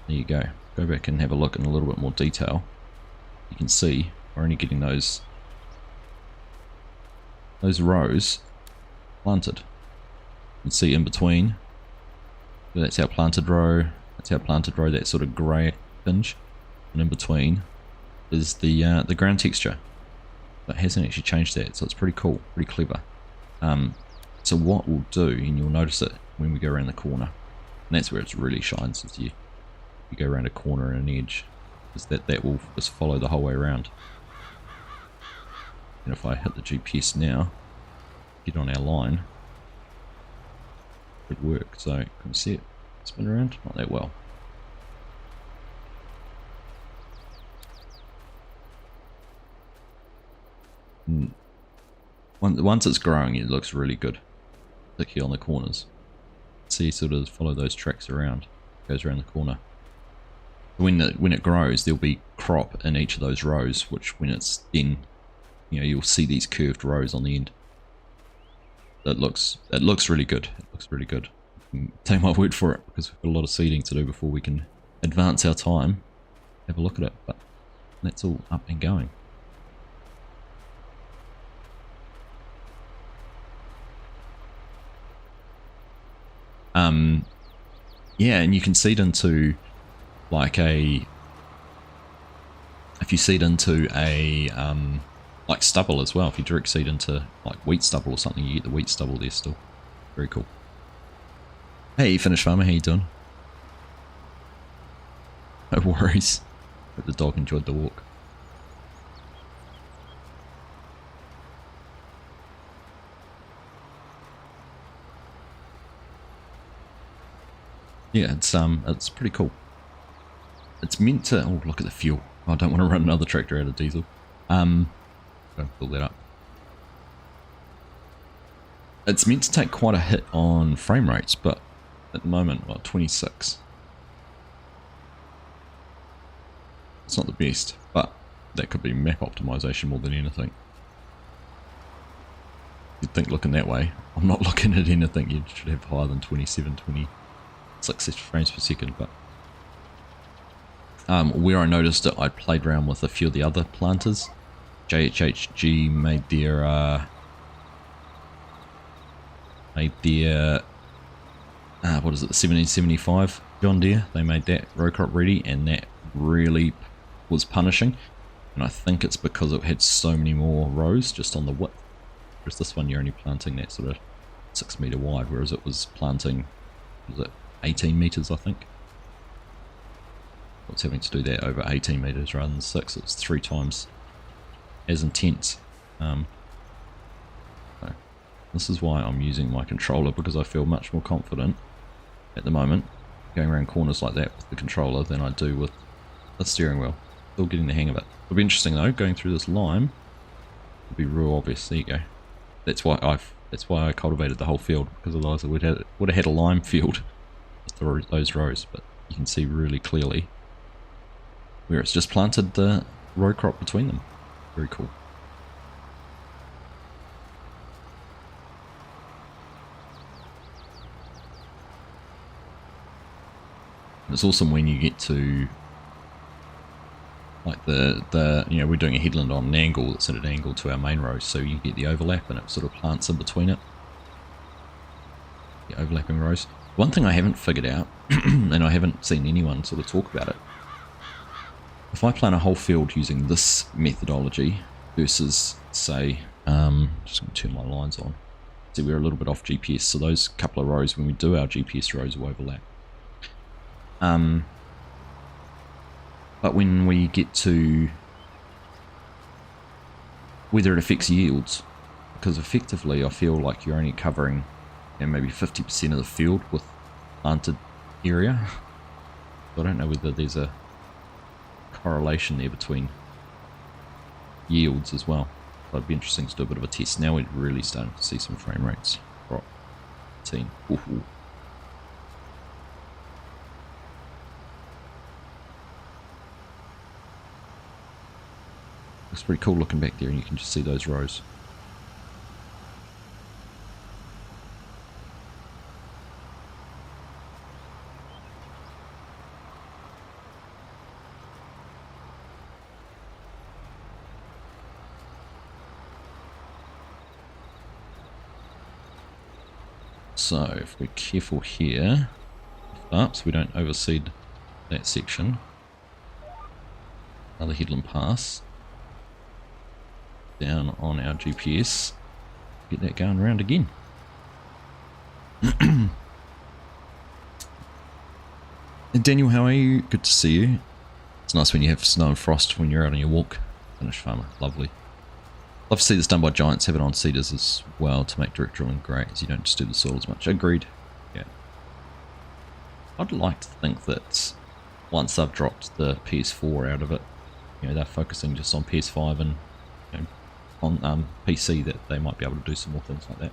There you go. Go back and have a look in a little bit more detail. You can see we're only getting those rows planted. You can see in between, that's our planted row, that sort of grey tinge, and in between is the ground texture. But it hasn't actually changed that, so it's pretty cool, pretty clever. So what we'll do, and you'll notice it when we go around the corner, and that's where it really shines, is you go around a corner and an edge, is that will just follow the whole way around. And if I hit the GPS now, get on our line, it would work. So can you see it spin around? Not that well. Once it's growing, it looks really good, particularly on the corners. See, sort of follow those tracks around. It goes around the corner. When it grows, there'll be crop in each of those rows, which when it's in, you'll see these curved rows on the end. It looks really good. It looks really good. Take my word for it, because we've got a lot of seeding to do before we can advance our time. Have a look at it, but that's all up and going. Yeah, and you can seed into like if you seed into a like stubble as well. If you direct seed into like wheat stubble or something, you get the wheat stubble there still. Very cool. Hey, Finished Farmer, how you doing? No worries. Hope the dog enjoyed the walk. Yeah, it's pretty cool. It's meant to. Oh, look at the fuel. I don't want to run another tractor out of diesel. Don't fill that up. It's meant to take quite a hit on frame rates, but at the moment, well, 26. It's not the best, but that could be map optimization more than anything. You'd think looking that way. I'm not looking at anything. You should have higher than 27, 26 frames per second, but where I noticed it, I played around with a few of the other planters. JHHG made their what is it, the 1775 John Deere. They made that row crop ready, and that really was punishing. And I think it's because it had so many more rows just on the width. Whereas this one, you're only planting that sort of 6 meter wide, whereas it was planting, was it 18 meters, I think. It's having to do that over 18 meters rather than 6. It's 3 times as intense. So this is why I'm using my controller, because I feel much more confident at the moment going around corners like that with the controller than I do with the steering wheel. Still getting the hang of it. It'll be interesting though, going through this lime. It'll be real obvious. There you go. That's why I cultivated the whole field, because otherwise I would have had a lime field with those rows. But you can see really clearly where it's just planted the row crop between them. Very cool. And it's awesome when you get to like the you know, we're doing a headland on an angle that's at an angle to our main row, so you get the overlap and it sort of plants in between it. The overlapping rows. One thing I haven't figured out, and I haven't seen anyone sort of talk about it, if I plant a whole field using this methodology versus, say, just going to turn my lines on. See, we're a little bit off GPS, so those couple of rows, when we do our GPS rows, will overlap. But when we get to whether it affects yields, because effectively I feel like you're only covering, you know, maybe 50% of the field with planted area. So I don't know whether there's a correlation there between yields as well. So it'd be interesting to do a bit of a test. Now we're really starting to see some frame rates drop. 10. Ooh. Looks pretty cool looking back there, and you can just see those rows. So if we're careful here, so we don't overseed that section. Another headland pass. Down on our GPS, get that going around again. And Daniel, how are you? Good to see you. It's nice when you have snow and frost when you're out on your walk. Finnish farmer, lovely. Love to see this done by giants. Have it on seeders as well to make direct drilling great, as you don't disturb the soil as much. Agreed. Yeah. I'd like to think that once I've dropped the PS4 out of it, you know, they're focusing just on PS5 and, you know, on PC, that they might be able to do some more things like that.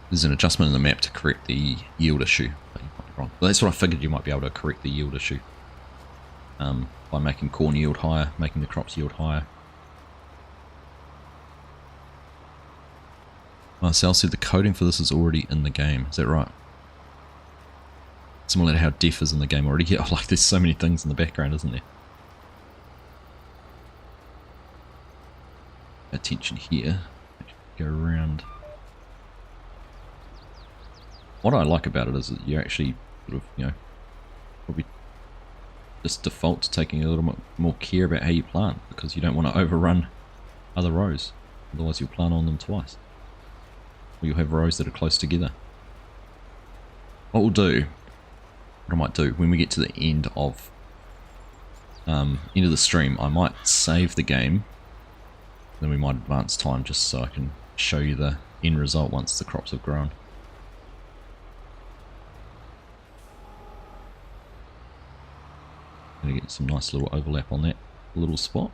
There's an adjustment in the map to correct the yield issue, but you might be wrong. Well, that's what I figured, you might be able to correct the yield issue by making corn yield higher, making the crops yield higher. Marcel said the coding for this is already in the game. Is that right? Similar to how def is in the game already. Yeah, like there's so many things in the background, isn't there? Attention here. Go around. What I like about it is that you're actually sort of, you know, probably just default to taking a little bit more care about how you plant, because you don't want to overrun other rows. Otherwise you'll plant on them twice. Or you'll have rows that are close together. What we'll do, what I might do when we get to the end of the stream, I might save the game, then we might advance time just so I can show you the end result once the crops have grown. Gonna get some nice little overlap on that little spot.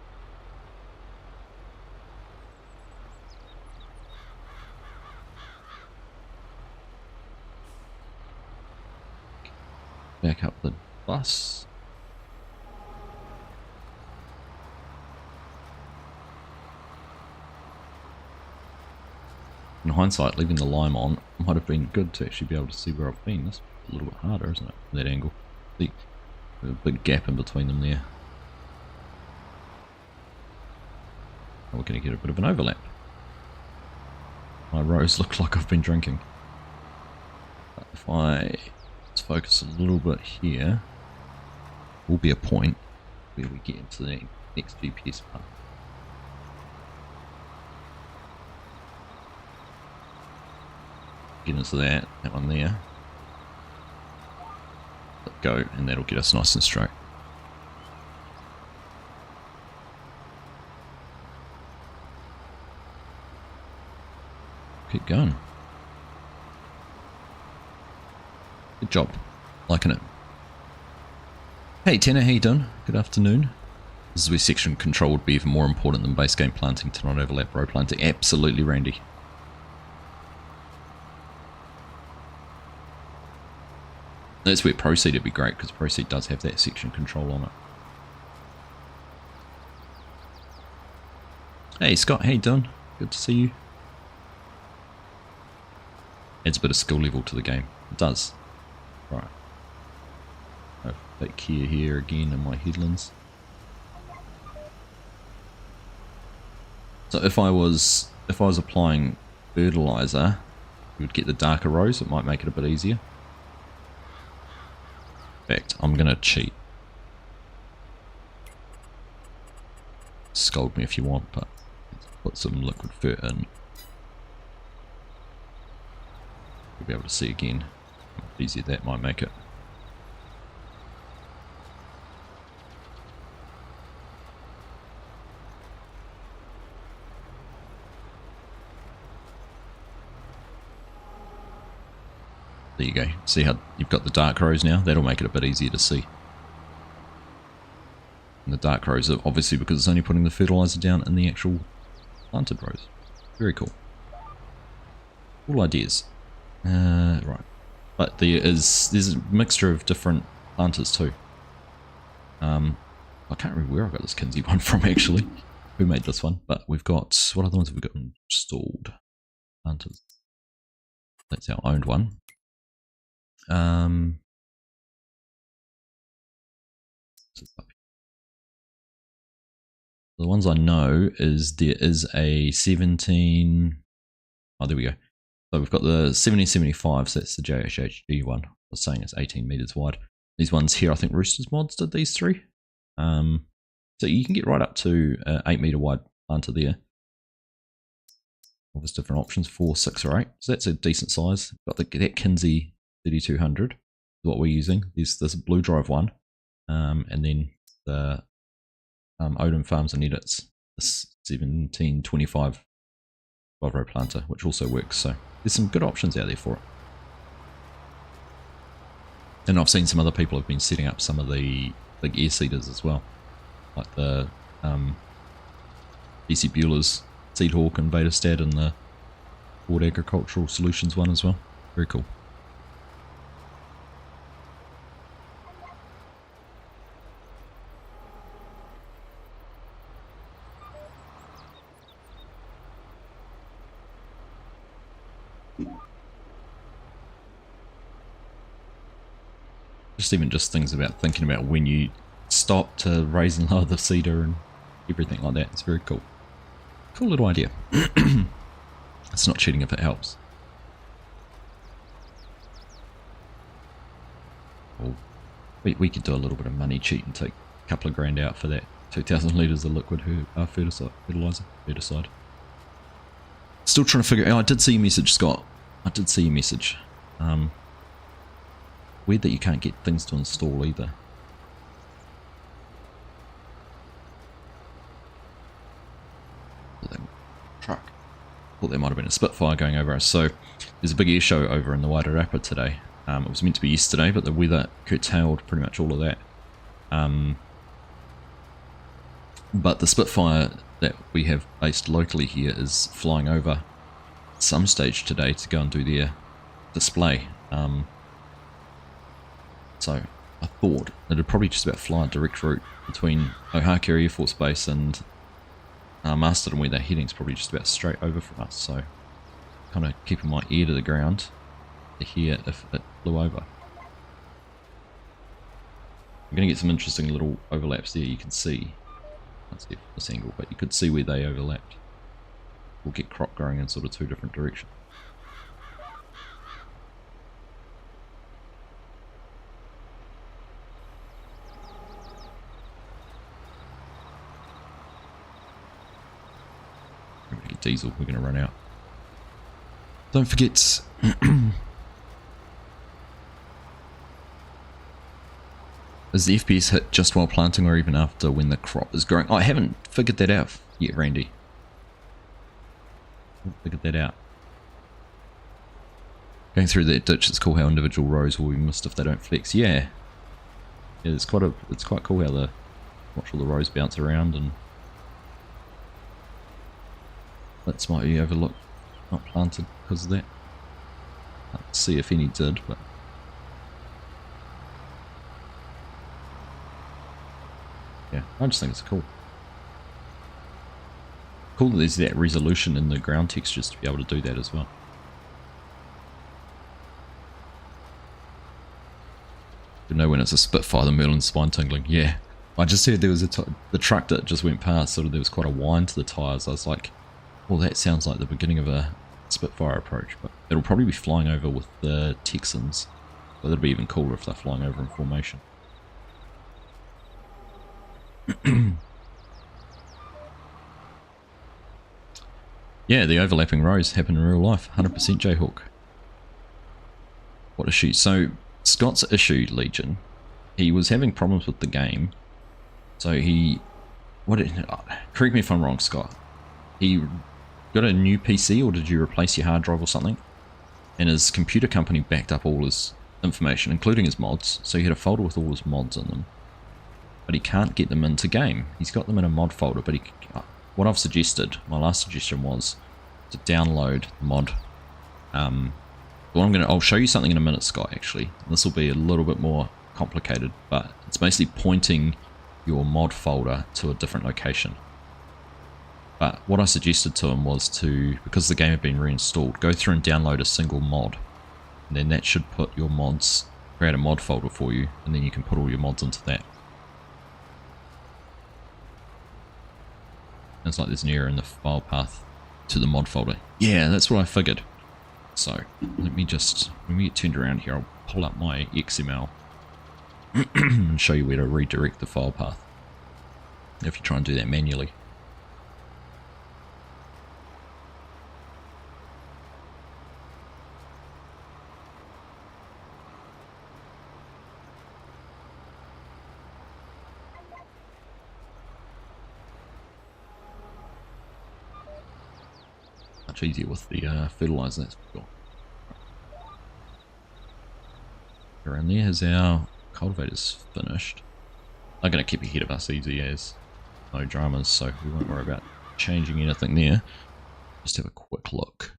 Back up the bus. In hindsight, leaving the lime on might have been good to actually be able to see where I've been. That's a little bit harder, isn't it, from that angle? See, a big gap in between them there. We're going to get a bit of an overlap. My rows look like I've been drinking. But if I let's focus a little bit here, will be a point where we get into the next GPS part. Get into that one there. Let go, and that'll get us nice and straight. Keep going. Good job. Liking it. Hey Tanner, how you doing? Good afternoon. This is where section control would be even more important than base game planting to not overlap row planting. Absolutely, Randy. That's where Proceed would be great, because Proceed does have that section control on it. Hey Scott, how you doing? Good to see you. Adds a bit of skill level to the game. It does. Right. I'll take care here again in my headlands. So if I was applying fertilizer, you would get the darker rows. It might make it a bit easier. In fact, I'm gonna cheat. Scold me if you want, but let's put some liquid fert in. You'll be able to see again how easier that might make it. There you go. See how you've got the dark rows now? That'll make it a bit easier to see. And the dark rows are obviously because it's only putting the fertilizer down in the actual planted rows. Very cool. Cool ideas. Right. But there's a mixture of different planters too. I can't remember where I got this Kinsey one from actually. Who made this one? But we've got, what other ones have we got installed? Planters. That's our owned one. The ones I know is there is a 17. Oh, there we go. So we've got the 1775, so that's the JHHG one. I was saying it's 18 meters wide. These ones here, I think Roosters Mods did these three. So you can get right up to 8 meter wide planter there. All those different options, 4, 6, or 8. So that's a decent size. Got that Kinsey 3200 is what we're using. There's this Blue Drive one, and then the Odin Farms and Edits, this 1725 5-row planter, which also works. So there's some good options out there for it. And I've seen some other people have been setting up some of the big air seeders as well, like the BC Bueller's Seedhawk and Betastad, and the Ford Agricultural Solutions one as well. Very cool. Just things about thinking about when you stop to raise and lower the seeder and everything like that. It's very cool. Cool little idea. It's not cheating if it helps. Well, we could do a little bit of money cheat and take a couple of grand out for that 2,000 litres of liquid fertilizer. Still trying to figure out. Oh, I did see your message, Scott. I did see your message. Weird that you can't get things to install either. Truck. thought there might have been a Spitfire going over us. So there's a big air show over in the Wairarapa today. It was meant to be yesterday, but the weather curtailed pretty much all of that. But the Spitfire that we have based locally here is flying over at some stage today to go and do their display. So I thought it'd probably just about fly a direct route between Ohakere Air Force Base and Masterton, where they're heading, is probably just about straight over from us. So kind of keeping my ear to the ground to hear if it flew over. I'm going to get some interesting little overlaps there. You can see, can't see it from this angle, but you could see where they overlapped. We'll get crop growing in sort of two different directions. Diesel, we're going to run out. Don't forget is the FPS hit just while planting or even after when the crop is growing? I haven't figured that out yet, Randy. I haven't figured that out. Going through that ditch, it's cool how individual rows will be missed if they don't flex. Yeah, it's quite cool how the watch all the rows bounce around, and that's might be overlooked, not planted because of that. Can't see if any did, but yeah, I just think it's cool. Cool that there's that resolution in the ground textures to be able to do that as well. You know, when it's a Spitfire, the Merlin's spine tingling. Yeah, I just heard there was the truck that just went past, sort of there was quite a whine to the tyres. I was like, well, that sounds like the beginning of a Spitfire approach, but it'll probably be flying over with the Texans, so that'll be even cooler if they're flying over in formation. Yeah, the overlapping rows happen in real life, 100% Jayhawk. What issue? So, Scott's issue, Legion, he was having problems with the game, so correct me if I'm wrong, Scott, he got a new PC, or did you replace your hard drive or something? And his computer company backed up all his information, including his mods, so he had a folder with all his mods in them. But he can't get them into game. He's got them in a mod folder, but what I've suggested, my last suggestion was to download the mod. I'll show you something in a minute, Scott, actually. This will be a little bit more complicated, but it's basically pointing your mod folder to a different location. But what I suggested to him was to, because the game had been reinstalled, go through and download a single mod. And then that should put your mods, create a mod folder for you, and then you can put all your mods into that. It's like there's an error in the file path to the mod folder. Yeah, that's what I figured. So, let me just, when we get turned around here, I'll pull up my XML and show you where to redirect the file path if you try and do that manually. Much easier with the fertilizer, that's for sure. Around there has our cultivators finished. They're going to keep ahead of us easy as, no dramas, so we won't worry about changing anything there. Just have a quick look.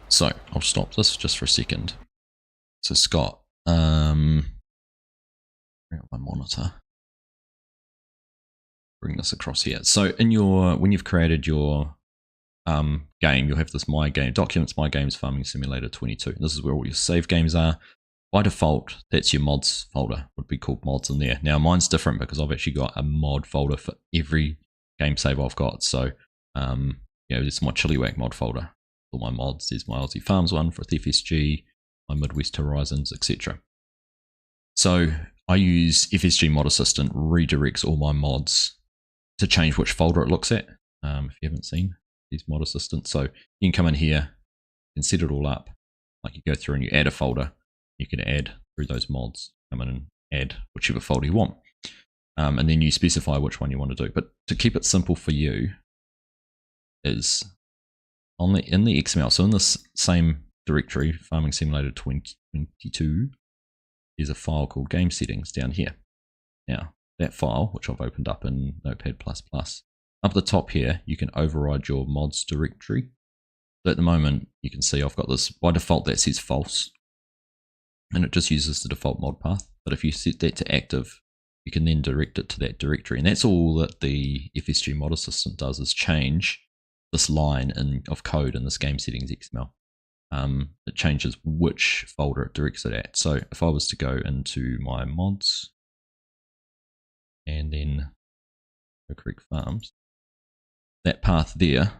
So I'll stop this just for a second. So Scott, bring up my monitor. Bring this across here. So in your, when you've created your game, you'll have this My Game documents, My Games Farming Simulator 22. This is where all your save games are. By default, that's your mods folder. Would be called mods in there. Now mine's different because I've actually got a mod folder for every game save I've got. So this is my Chilliwack mod folder. All my mods. There's my Aussie Farms one for FSG, my Midwest Horizons, etc. So I use FSG Mod Assistant redirects all my mods to change which folder it looks at. If you haven't seen, these mod assistants. So you can come in here and set it all up. Like you go through and you add a folder. You can add through those mods. Come in and add whichever folder you want. And then you specify which one you want to do. But to keep it simple for you is in the XML. So in this same directory, Farming Simulator 2022, there's a file called Game Settings down here. Now, that file, which I've opened up in Notepad++, up the top here, you can override your mods directory. So at the moment, you can see I've got this, by default that says false, and it just uses the default mod path. But if you set that to active, you can then direct it to that directory. And that's all that the FSG mod assistant does, is change this line of code in this game settings XML. It changes which folder it directs it at. So if I was to go into my mods and then Oak Creek Farms, that path there,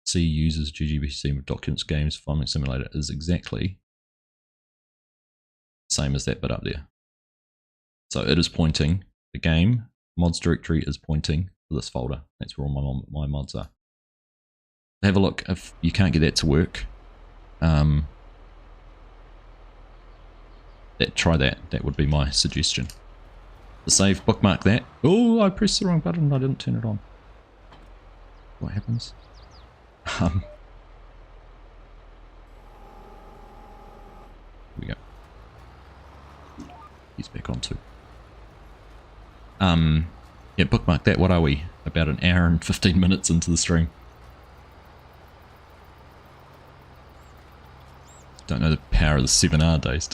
C uses GGBC documents games Farming Simulator, is exactly the same as that bit up there. So it is pointing, the game mods directory is pointing to this folder. That's where all my mods are. Have a look if you can't get that to work. Try that. That would be my suggestion. The save, bookmark that. Oh, I pressed the wrong button. I didn't turn it on. What happens? Here we go. He's back on too. Yeah, bookmark that. What are we? About an hour and 15 minutes into the stream. Don't know the power of the 7R days.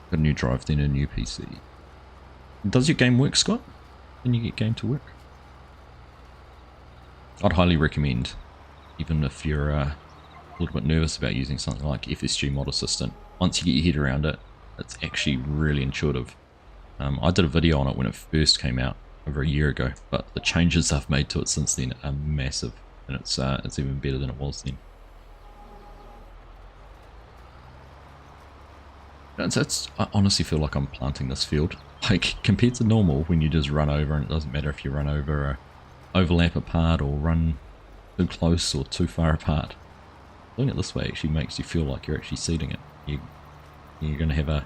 Got a new drive, then a new PC. Does your game work, Scott? Can you get game to work? I'd highly recommend, even if you're a little bit nervous about using something like FSG Mod Assistant. Once you get your head around it, it's actually really intuitive. I did a video on it when it first came out over a year ago, but the changes I've made to it since then are massive, and it's even better than it was then. I honestly feel like I'm planting this field. Like, compared to normal, when you just run over, and it doesn't matter if you run over or overlap apart or run too close or too far apart. Doing it this way actually makes you feel like you're actually seeding it. You're going to have an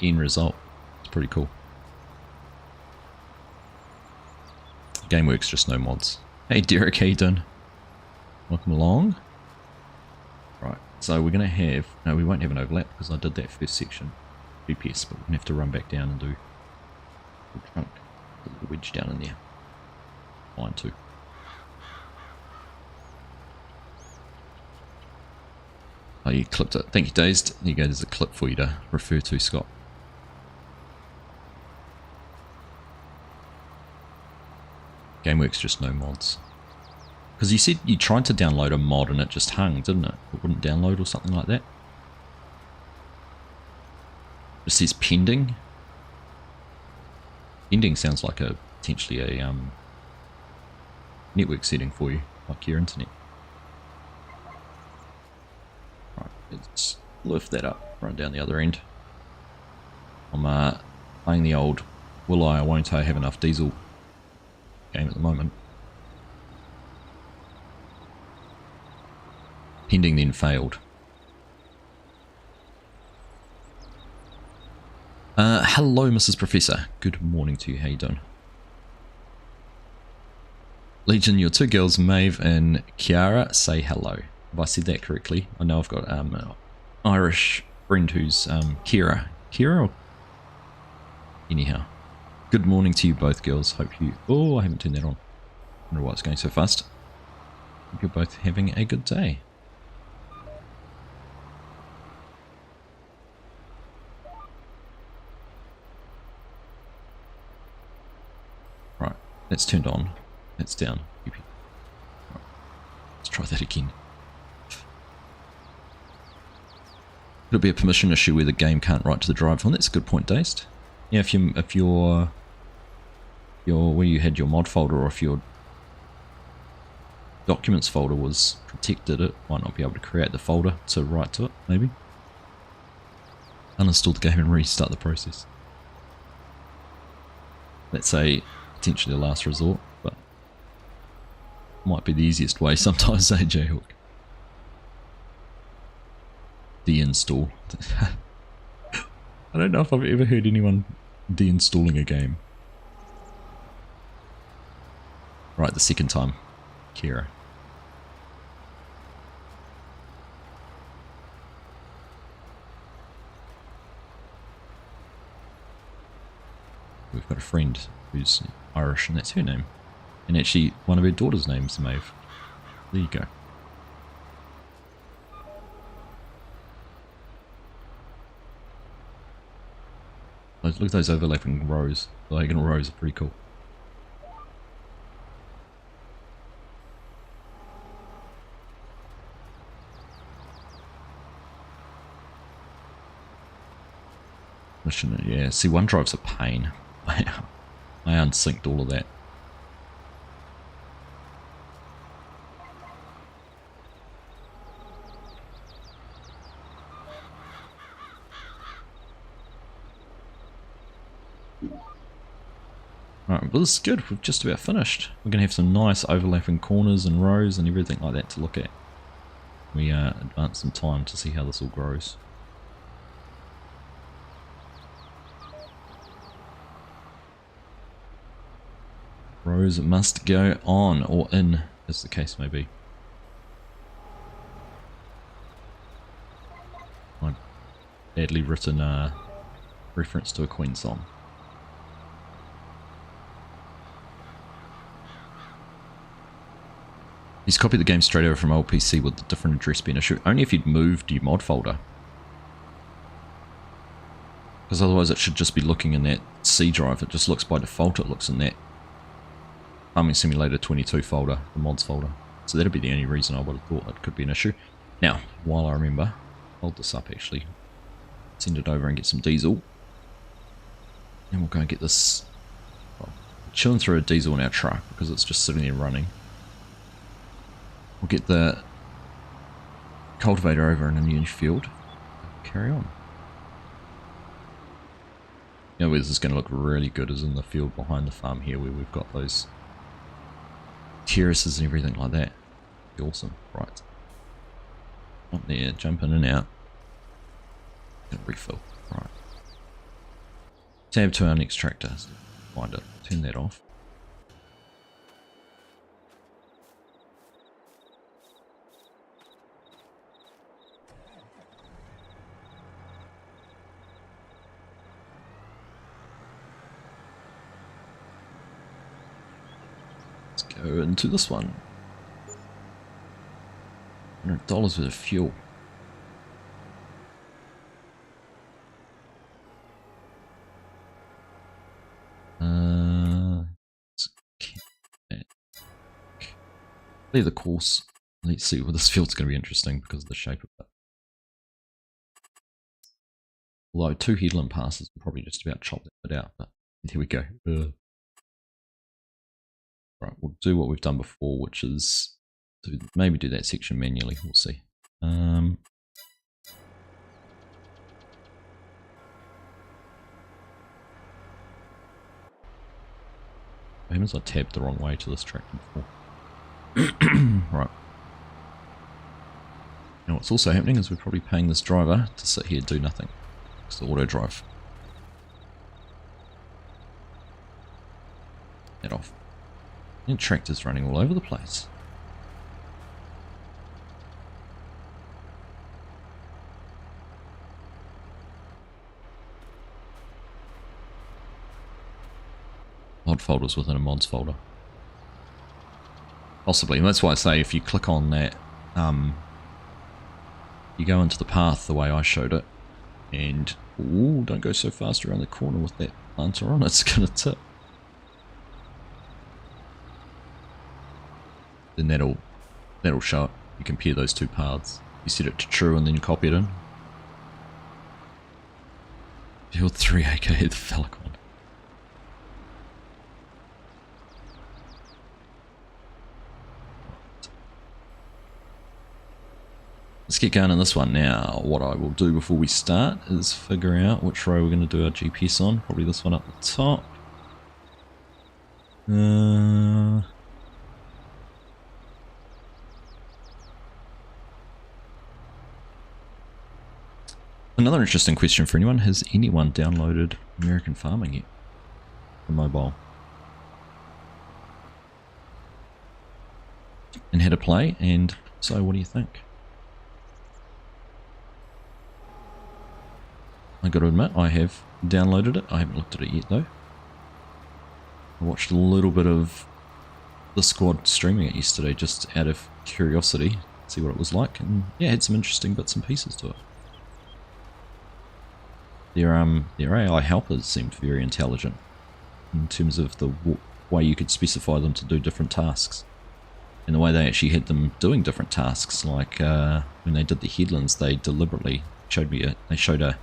end result. It's pretty cool. Gameworks, just no mods. Hey Derek, how you doing? Welcome along. Right. So we're going to have, no, we won't have an overlap because I did that first section, GPS, but we're going to have to run back down and do the trunk, the little wedge down in there. Fine too. Oh, you clipped it. Thank you, Dazed. There you go, there's a clip for you to refer to, Scott. Gameworks, just no mods. Because you said you tried to download a mod and it just hung, didn't it? It wouldn't download or something like that. It says pending. Pending sounds like potentially a network setting for you, like your internet. Right, let's lift that up, run down the other end. I'm playing the old will I or won't I have enough diesel game at the moment. Pending then failed. Hello, Mrs. Professor. Good morning to you. How you doing? Legion, your two girls, Maeve and Kiara, say hello. Have I said that correctly? I know I've got an Irish friend who's Kira. Kira? Or? Anyhow. Good morning to you both, girls. Hope you... Oh, I haven't turned that on. I wonder why it's going so fast. Hope you're both having a good day. Right, that's turned on. That's down. Right, let's try that again. Could it be a permission issue where the game can't write to the drive? Well, that's a good point, Dazed. Yeah, if your where you had your mod folder, or if your documents folder was protected, it might not be able to create the folder to write to it, maybe. Uninstall the game and restart the process. Let's say potentially a last resort, but might be the easiest way sometimes, say Jayhawk. Deinstall. I don't know if I've ever heard anyone deinstalling a game. Right, the second time. Kira. We've got a friend who's Irish, and that's her name. And actually, one of her daughter's names, Maeve. There you go. Look at those overlapping rows. The diagonal rows are pretty cool. Yeah, see, OneDrive's a pain. I unsynced all of that. Right, well, this is good. We've just about finished. We're going to have some nice overlapping corners and rows and everything like that to look at. We advance some time to see how this all grows. Rows must go on or in, as the case may be. My badly written reference to a Queen song. He's copied the game straight over from old PC with a different address being issue. Only if you'd moved your mod folder. Because otherwise it should just be looking in that C drive. It just looks by default, it looks in that Farming Simulator 22 folder, the mods folder. So that'd be the only reason I would have thought it could be an issue. Now, while I remember, hold this up actually. Send it over and get some diesel. And we'll go and get this. Well, chilling through a diesel in our truck because it's just sitting there running. We'll get the cultivator over in a new field. Carry on. You know where this is going to look really good is in the field behind the farm here where we've got those terraces and everything like that. Be awesome. Right. Up there, jump in and out. And refill. Right. Tab to our next tractor. Find it. Turn that off. Go into this one. $100 worth of fuel. Leave the course. Let's see. Well, this field's going to be interesting because of the shape of it. Although 2 headland passes will probably just about chop that bit out. But here we go. Right, we'll do what we've done before, which is to maybe do that section manually. We'll see. What happens? I tabbed the wrong way to this tractor before. Right. Now what's also happening is we're probably paying this driver to sit here and do nothing. It's the auto drive. That off. And tractors running all over the place. Mod folders within a mods folder. Possibly, and that's why I say if you click on that, you go into the path the way I showed it, and ooh, don't go so fast around the corner with that planter on, it's gonna tip. Then that'll show it. You compare those two paths. You set it to true and then you copy it in. Field 3 aka the Falcon. Let's get going on this one now. What I will do before we start is figure out which row we're going to do our GPS on. Probably this one up the top. Another interesting question for anyone. Has anyone downloaded American Farming yet? For mobile. And had a play, and so what do you think? I got to admit, I have downloaded it. I haven't looked at it yet though. I watched a little bit of the squad streaming it yesterday just out of curiosity, see what it was like, and yeah, had some interesting bits and pieces to it. Their AI helpers seemed very intelligent in terms of the way you could specify them to do different tasks. And the way they actually had them doing different tasks, like when they did the headlands, they deliberately showed me they showed a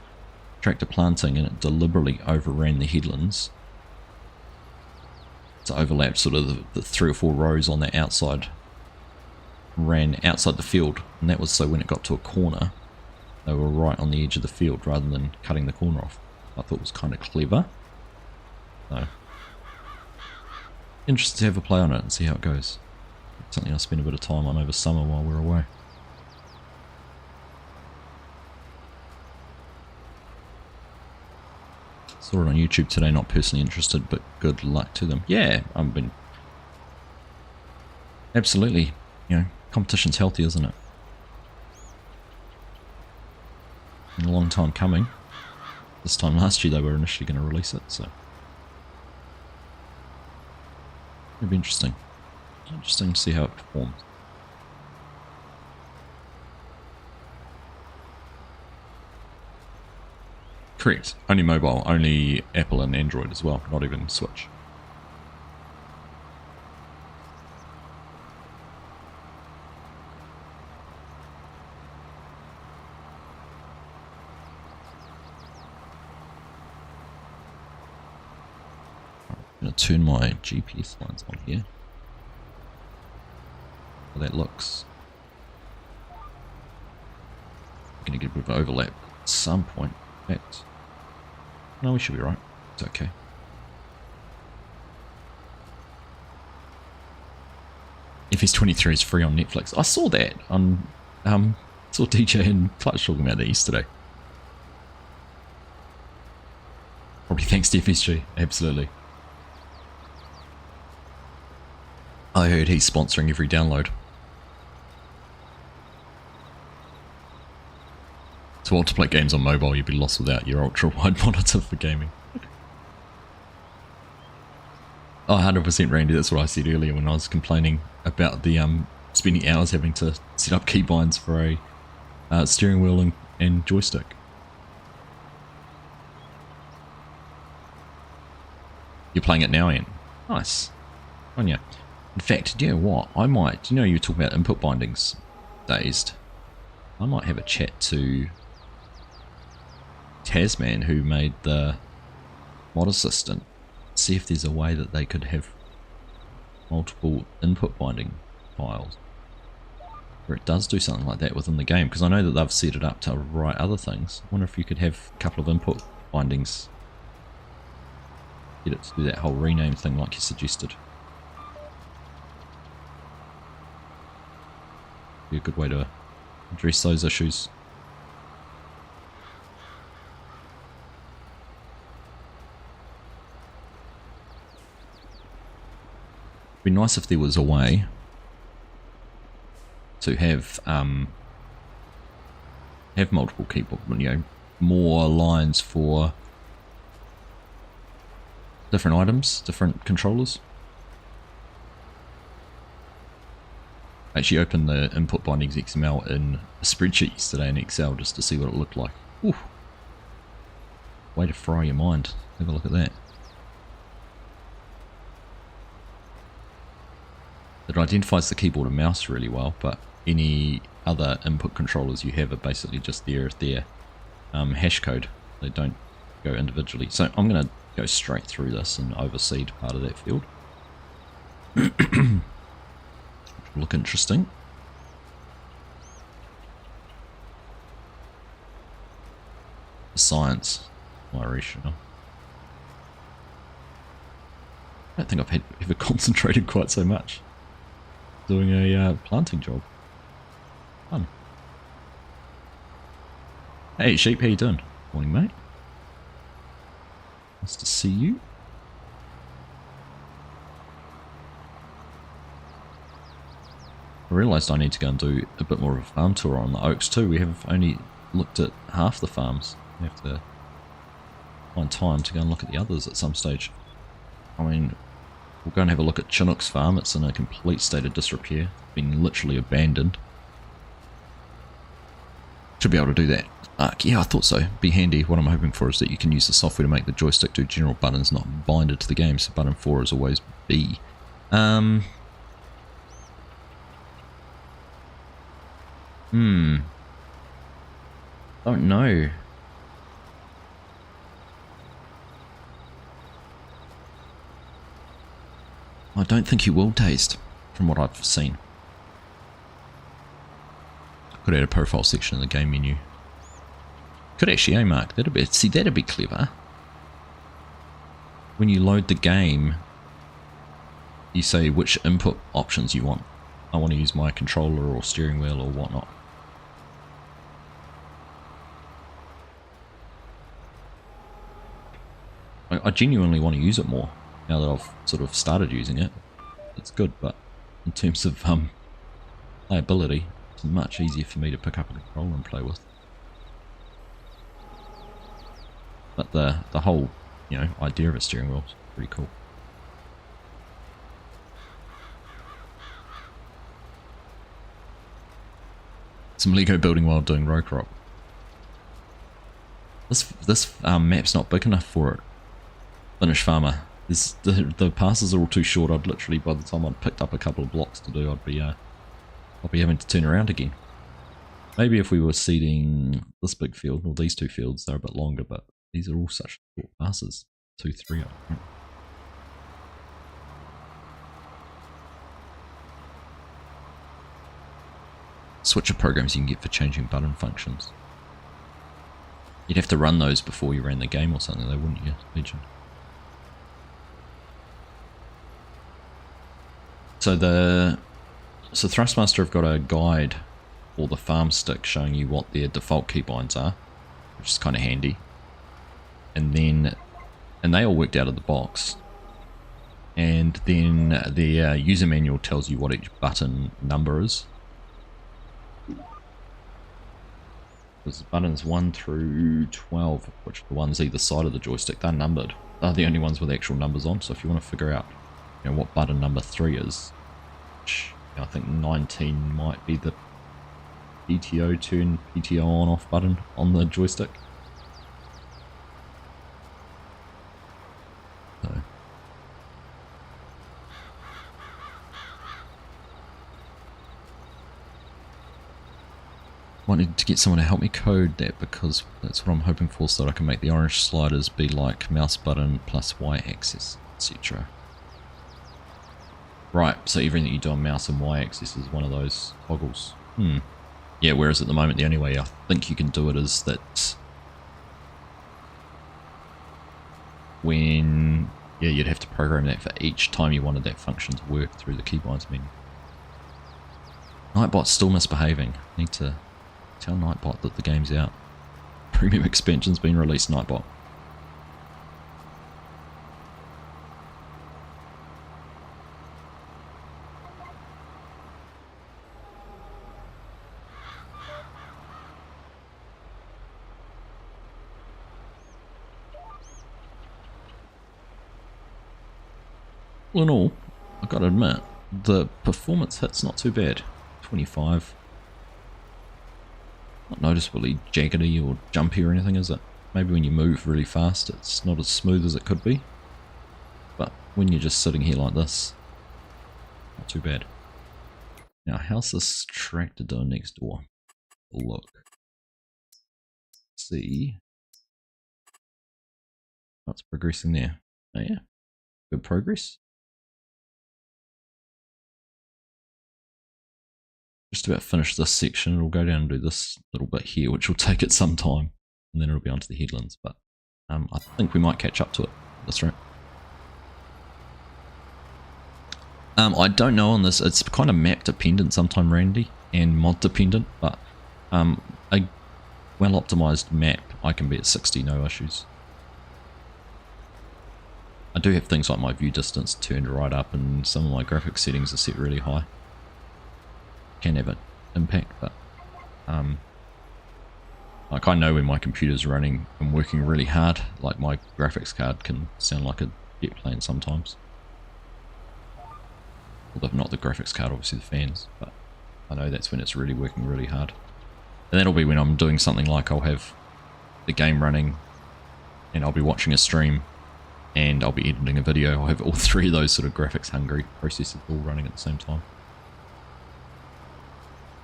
tractor planting and it deliberately overran the headlands to overlap sort of the 3 or 4 rows on the outside, ran outside the field, and that was so when it got to a corner they were right on the edge of the field rather than cutting the corner off. I thought it was kind of clever. So interested to have a play on it and see how it goes. Something I'll spend a bit of time on over summer while we're away. Saw it on YouTube today, not personally interested, but good luck to them. Yeah, I've been... Absolutely, you know, competition's healthy, isn't it? Been a long time coming. This time last year they were initially going to release it, so... It'll be interesting. Interesting to see how it performs. Correct. Only mobile, only Apple and Android as well, not even Switch. I'm going to turn my GPS lines on here. How that looks. I'm going to get a bit of overlap at some point. In fact, no, we should be right. It's okay. FS23 is free on Netflix. I saw that on saw DJ and Clutch talking about that yesterday. Probably thanks to FSG, absolutely. I heard he's sponsoring every download. So while to play games on mobile, you'd be lost without your ultra-wide monitor for gaming. Oh, 100% Randy, that's what I said earlier when I was complaining about the spending hours having to set up keybinds for a steering wheel and joystick. You're playing it now, Ian? Nice. On ya. In fact, do you know what? I might, do you know you were talking about input bindings, Dazed? I might have a chat to Tasman, who made the mod assistant, see if there's a way that they could have multiple input binding files where it does do something like that within the game, because I know that they've set it up to write other things. I wonder if you could have a couple of input bindings, get it to do that whole rename thing like you suggested. Be a good way to address those issues. It'd be nice if there was a way to have multiple keyboard, you know, more lines for different items, different controllers. I actually opened the input bindings XML in a spreadsheet yesterday in Excel just to see what it looked like. Ooh. Way to fry your mind. Have a look at that. It identifies the keyboard and mouse really well, but any other input controllers you have are basically just their hash code. They don't go individually. So I'm going to go straight through this and overseed part of that field. Which will look interesting. The science, my rationale. I don't think I've ever concentrated quite so much doing a planting job. Fun. Hey sheep, how you doing? Morning, mate. Nice to see you. I realised I need to go and do a bit more of a farm tour on the Oaks too. We have only looked at half the farms. We have to find time to go and look at the others at some stage. I mean, we'll go and have a look at Chinook's farm. It's in a complete state of disrepair. Been literally abandoned. Should be able to do that. Yeah, I thought so. Be handy. What I'm hoping for is that you can use the software to make the joystick do general buttons, not bind it to the game. So button 4 is always B. Don't know. I don't think you will taste, from what I've seen. Could add a profile section in the game menu. Could actually, Mark? That'd be clever. When you load the game, you say which input options you want. I want to use my controller or steering wheel or whatnot. I genuinely want to use it more now that I've sort of started using it. It's good, but in terms of playability, it's much easier for me to pick up a controller and play with. But the whole, idea of a steering wheel is pretty cool. Some Lego building while doing row crop. This map's not big enough for it. Finnish farmer. The passes are all too short. I'd literally, by the time I'd picked up a couple of blocks to do, I'd be having to turn around again. Maybe if we were seeding this big field, or these two fields, they're a bit longer, but these are all such short passes. 2, 3 up. Switcher programs you can get for changing button functions. You'd have to run those before you ran the game or something, though, wouldn't you, Legion? So Thrustmaster have got a guide for the farm stick showing you what their default keybinds are, which is kind of handy. And they all worked out of the box. And then their user manual tells you what each button number is. There's buttons 1 through 12, which are the ones either side of the joystick, they're numbered. They're the only ones with actual numbers on, so if you want to figure out what button number 3 is, which I think 19 might be the PTO turn PTO on off button on the joystick. So. Wanted to get someone to help me code that because that's what I'm hoping for, so that I can make the orange sliders be like mouse button plus Y axis, etc. Right, so everything you do on mouse and Y axis is one of those toggles. Yeah, whereas at the moment the only way I think you can do it is that when, you'd have to program that for each time you wanted that function to work through the keybinds menu. Nightbot's still misbehaving. Need to tell Nightbot that the game's out. Premium expansion's been released, Nightbot. All in all, I've got to admit, the performance hit's not too bad. 25. Not noticeably jaggedy or jumpy or anything, is it? Maybe when you move really fast it's not as smooth as it could be. But when you're just sitting here like this, not too bad. Now, how's this tractor doing next door? Look. See. That's progressing there. Oh yeah, good progress. Just about finished this section. It'll go down and do this little bit here, which will take it some time, and then it'll be onto the headlands. But I think we might catch up to it. That's right. I don't know on this. It's kind of map dependent, sometime randy, and mod dependent. But a well optimized map, I can be at 60, no issues. I do have things like my view distance turned right up, and some of my graphics settings are set really high. Can have an impact, but like I know when my computer's running and working really hard, like my graphics card can sound like a jet plane sometimes. Although not the graphics card, obviously the fans, but I know that's when it's really working really hard. And that'll be when I'm doing something like I'll have the game running and I'll be watching a stream and I'll be editing a video. I'll have all three of those sort of graphics hungry processors all running at the same time.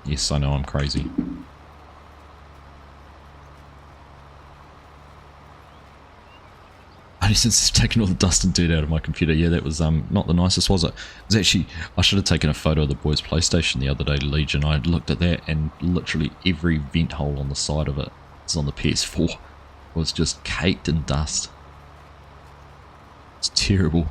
Yes, I know I'm crazy. Only since it's taken all the dust and dirt out of my computer. Yeah, that was not the nicest, was it? It was actually, I should have taken a photo of the boys' PlayStation the other day, Legion. I looked at that and literally every vent hole on the side of it is on the PS4 was just caked in dust. It's terrible.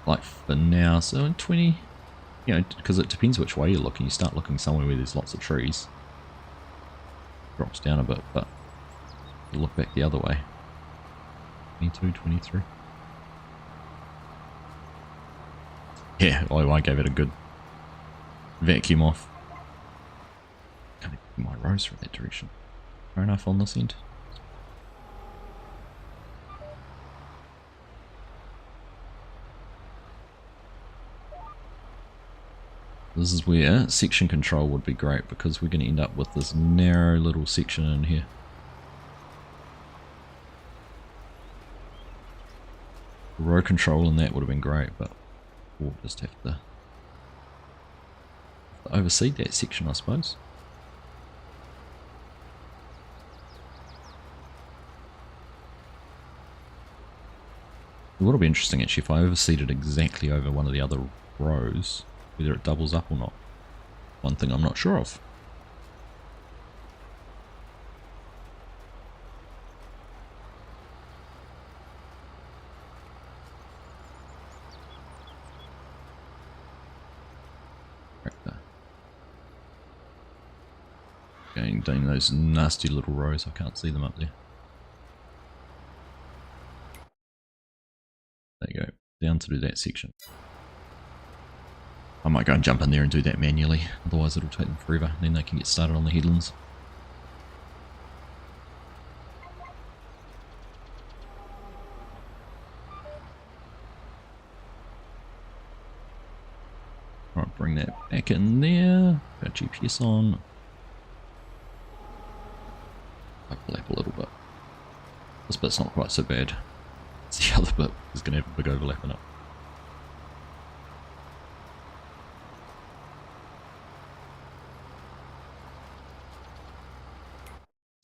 Like for now, so in 20, you know, because it depends which way you're looking. You start looking somewhere where there's lots of trees. Drops down a bit, but you look back the other way. 22, 23. Yeah, I gave it a good vacuum off. Can't even get my rows from that direction. Fair enough on this end. This is where section control would be great because we're going to end up with this narrow little section in here. Row control and that would have been great, but we'll just have to oversee that section, I suppose. It would be interesting actually if I overseeded exactly over one of the other rows, whether it doubles up or not. One thing I'm not sure of. Right there. Going down those nasty little rows, I can't see them up there. There you go, down to do that section. I might go and jump in there and do that manually, otherwise it'll take them forever, and then they can get started on the headlands. Alright, bring that back in there, got GPS on. Overlap a little bit. This bit's not quite so bad. It's the other bit is going to have a big overlap in it.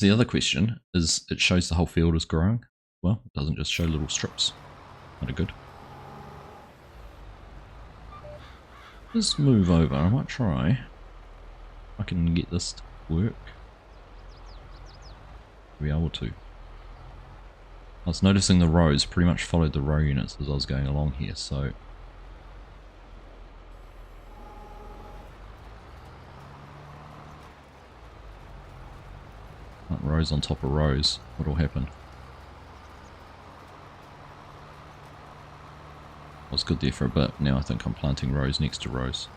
The other question is, it shows the whole field is growing. Well, it doesn't just show little strips. Not good. Let's move over. I might try. I can get this to work. Be able to. I was noticing the rows pretty much followed the row units as I was going along here, so rows on top of rows, what will happen? I was good there for a bit, now I think I'm planting rows next to rows.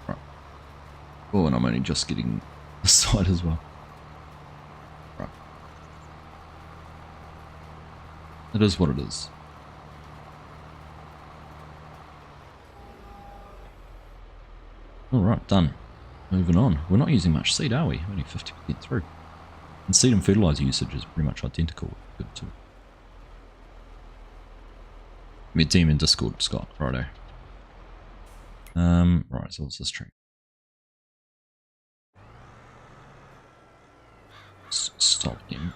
Right. Oh, and I'm only just getting this side as well. Right. It is what it is. Alright, done. Moving on. We're not using much seed, are we? Only 50% through. And seed and fertilizer usage is pretty much identical. Good too. Meet team in Discord, Scott. Righto. Right, so what's this tree? Stop him.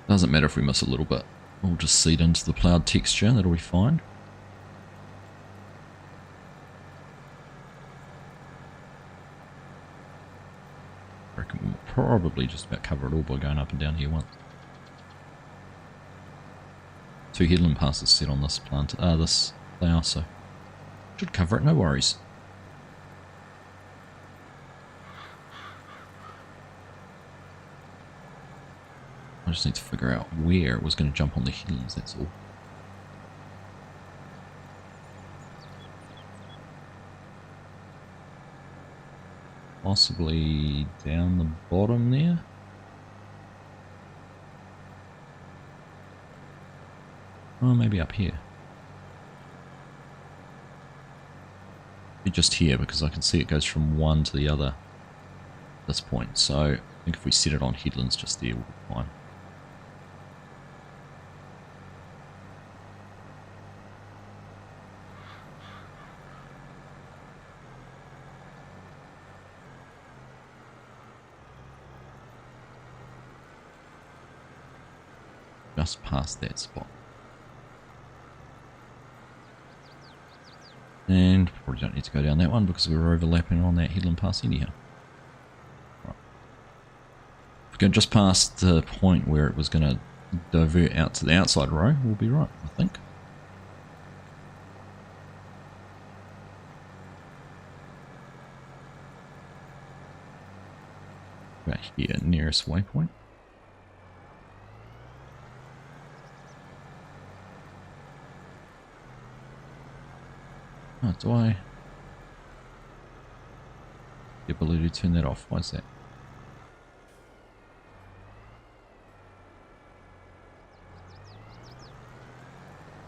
Doesn't matter if we miss a little bit. We'll just seed into the ploughed texture, that'll be fine. I reckon we'll probably just about cover it all by going up and down here once. 2 headland passes set on this plant, this plough, so should cover it, no worries. I just need to figure out where it was going to jump on the headlands, that's all. Possibly down the bottom there. Oh, maybe up here. Maybe just here, because I can see it goes from one to the other at this point. So I think if we set it on headlands just there, we'll be fine. Just past that spot. And probably don't need to go down that one because we were overlapping on that headland pass anyhow. Right. If we go just past the point where it was going to divert out to the outside row, we'll be right, I think. Right here, nearest waypoint. Oh, do I? The ability to turn that off. Why is that?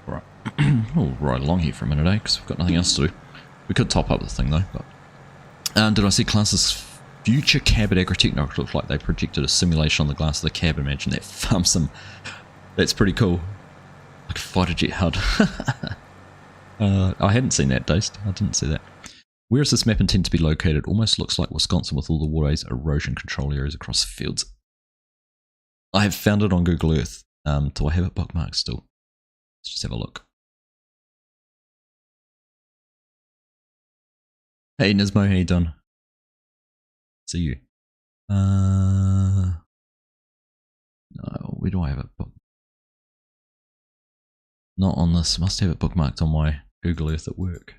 Right. We'll ride along here for a minute, eh? Because we've got nothing else to do. We could top up the thing though. But did I see classes? Future cabin agritechnic looks like they projected a simulation on the glass of the cab. Imagine that farm sim. That's pretty cool. Like a fighter jet HUD. I hadn't seen that, Daced. I didn't see that. Where is this map intended to be located? Almost looks like Wisconsin with all the waterways, erosion control areas across the fields. I have found it on Google Earth. Do I have it bookmarked still? Let's just have a look. Hey Nismo, how you done? See you. No, where do I have it bookmarked? Not on this. Must have it bookmarked on my Google Earth at work.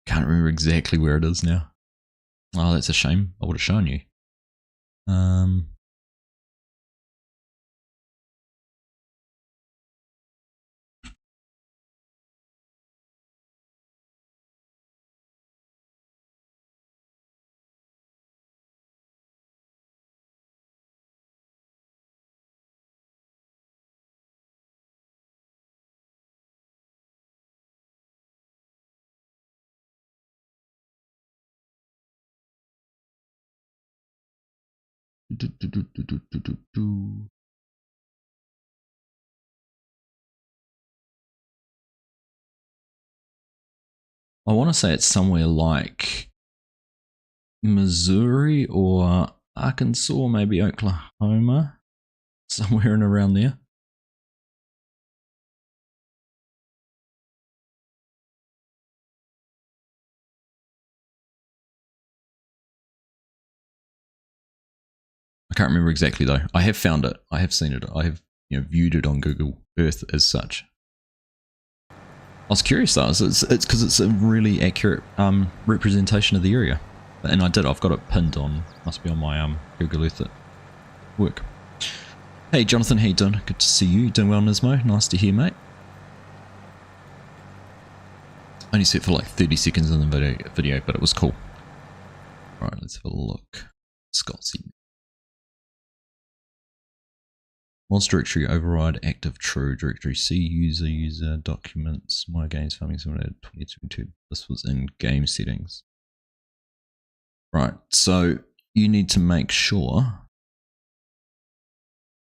Can't remember exactly where it is now. Oh, that's a shame. I would have shown you. I want to say it's somewhere like Missouri or Arkansas, maybe Oklahoma, somewhere in around there. I can't remember exactly though. I have found it. I have seen it. I have viewed it on Google Earth as such. I was curious though. It's because it's a really accurate representation of the area, and I've got it pinned on. Must be on my Google Earth at work. Hey Jonathan, how you doing? Good to see you. You doing well, Nismo? Nice to hear, mate. Only set for like 30 seconds in the video, but it was cool. Right, let's have a look. Scott's mods directory override active true directory C user documents my games farming simulator 2022. This was in game settings. Right, so you need to make sure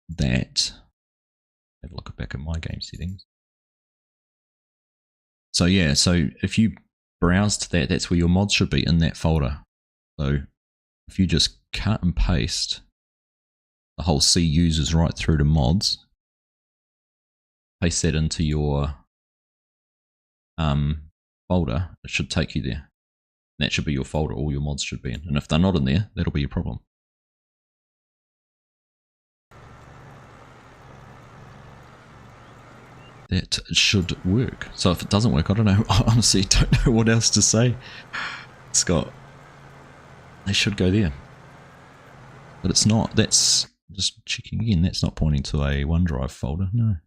that have a look back at my game settings. So yeah, so if you browse to that, that's where your mods should be, in that folder. So if you just cut and paste the whole C users right through to mods, paste that into your folder, it should take you there. That should be your folder, all your mods should be in. And if they're not in there, that'll be a problem. That should work. So if it doesn't work, I don't know. I honestly don't know what else to say. Scott, they should go there. But it's not. That's just checking again. That's not pointing to a OneDrive folder. No.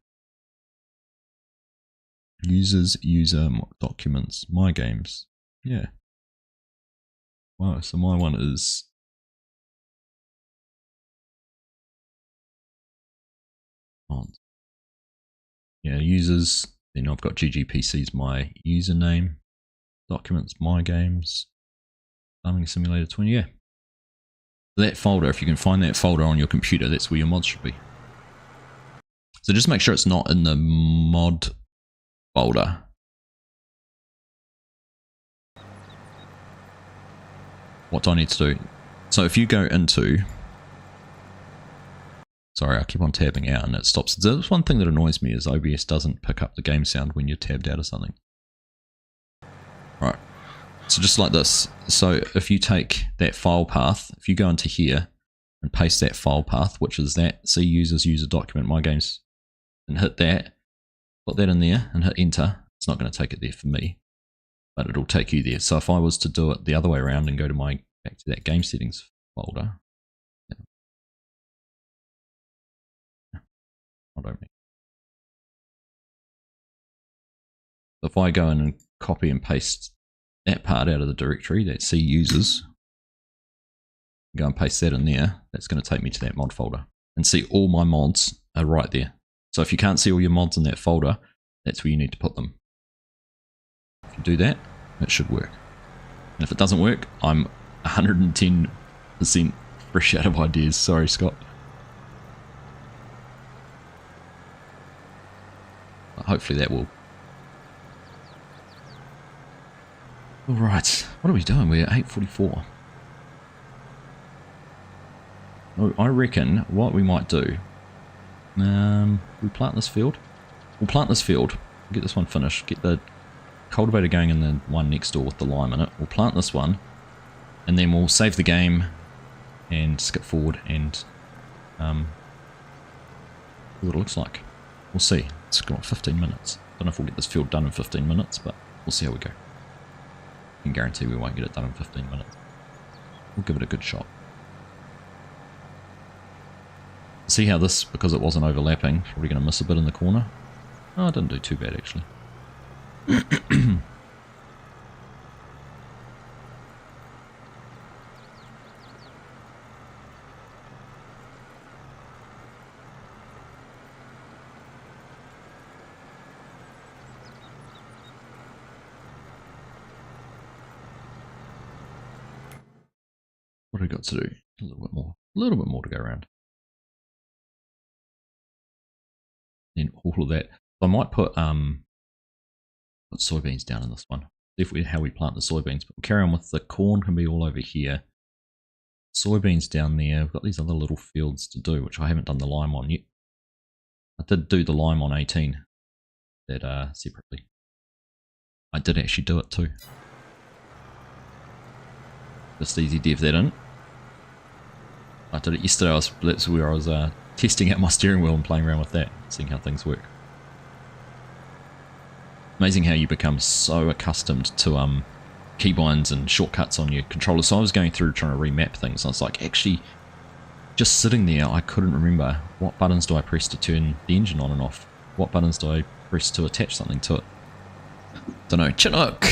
Users, user documents, my games. Yeah. Wow. So my one is. Mods. Yeah, users. Then I've got GGPC's my username. Documents, my games. Farming Simulator 20. Yeah. That folder, if you can find that folder on your computer, that's where your mods should be. So just make sure it's not in the mod folder. What do I need to do? So if you go into... Sorry, I keep on tabbing out and it stops. There's one thing that annoys me is OBS doesn't pick up the game sound when you're tabbed out of something. Right. So just like this. So if you take that file path, if you go into here and paste that file path, which is that C users user document my games, and hit that, put that in there and hit enter. It's not going to take it there for me, but it'll take you there. So if I was to do it the other way around and go to my back to that game settings folder, I don't mean. So if I go in and copy and paste that part out of the directory, that C users, go and paste that in there, that's going to take me to that mod folder. And see, all my mods are right there. So if you can't see all your mods in that folder, that's where you need to put them. If you do that, it should work. And if it doesn't work, I'm 110% fresh out of ideas. Sorry, Scott. But hopefully that will. Alright, what are we doing? We're at 8:44. Oh, I reckon what we might do, we plant this field. We'll plant this field, get this one finished, get the cultivator going in the one next door with the lime in it. We'll plant this one, and then we'll save the game and skip forward and see what it looks like. We'll see. It's got 15 minutes. Don't know if we'll get this field done in 15 minutes, but we'll see how we go. I can guarantee we won't get it done in 15 minutes. We'll give it a good shot. See how this, because it wasn't overlapping, probably going to miss a bit in the corner. Oh, I didn't do too bad actually. What do we got to do? A little bit more to go around. Then all of that. I might put soybeans down in this one. See if how we plant the soybeans. But we'll carry on with the corn. Can be all over here. Soybeans down there. We've got these other little fields to do, which I haven't done the lime on yet. I did do the lime on 18. That separately. I did actually do it too. Just easy dev that in. I did it yesterday. That's where I was testing out my steering wheel and playing around with that, seeing how things work. Amazing how you become so accustomed to keybinds and shortcuts on your controller. So I was going through trying to remap things. I was like, actually, just sitting there, I couldn't remember what buttons do I press to turn the engine on and off. What buttons do I press to attach something to it? Don't know. Chinook!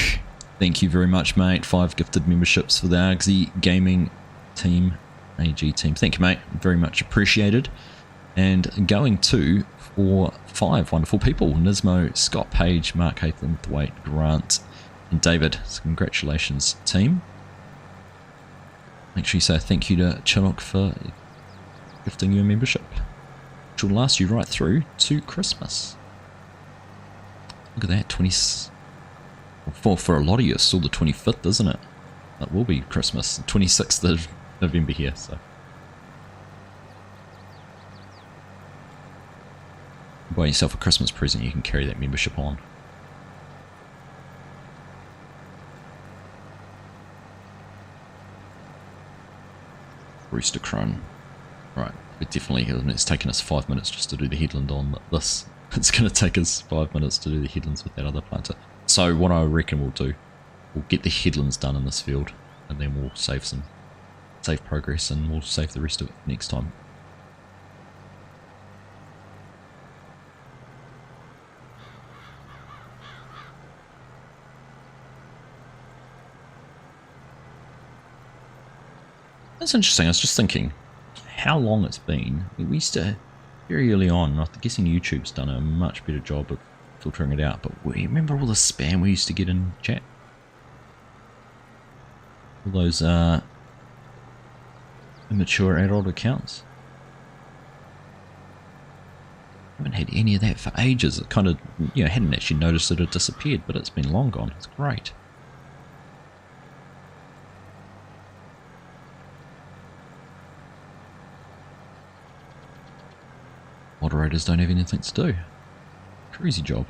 Thank you very much, mate. 5 gifted memberships for the Argsy Gaming team, AG team. Thank you, mate. Very much appreciated. And going to for 5 wonderful people: Nismo, Scott Page, Mark Hatham, Dwight Grant, and David. So congratulations, team. Make sure you say thank you to Chinook for gifting you a membership, which will last you right through to Christmas. Look at that, 20. For a lot of you, it's still the 25th, isn't it? That will be Christmas, 26th of November here, so. Buy yourself a Christmas present, you can carry that membership on. Rooster Crone. Right, it definitely, it's taken us 5 minutes just to do the headland on this. It's going to take us 5 minutes to do the headlands with that other planter. So what I reckon we'll do, we'll get the headlands done in this field, and then we'll save progress, and we'll save the rest of it next time. That's interesting. I was just thinking how long it's been. We used to, very early on, I'm guessing YouTube's done a much better job of filtering it out, but remember all the spam we used to get in chat? All those immature adult accounts. I haven't had any of that for ages. It kind of, you know, hadn't actually noticed that it disappeared, but it's been long gone. It's great. Moderators don't have anything to do. Crazy job.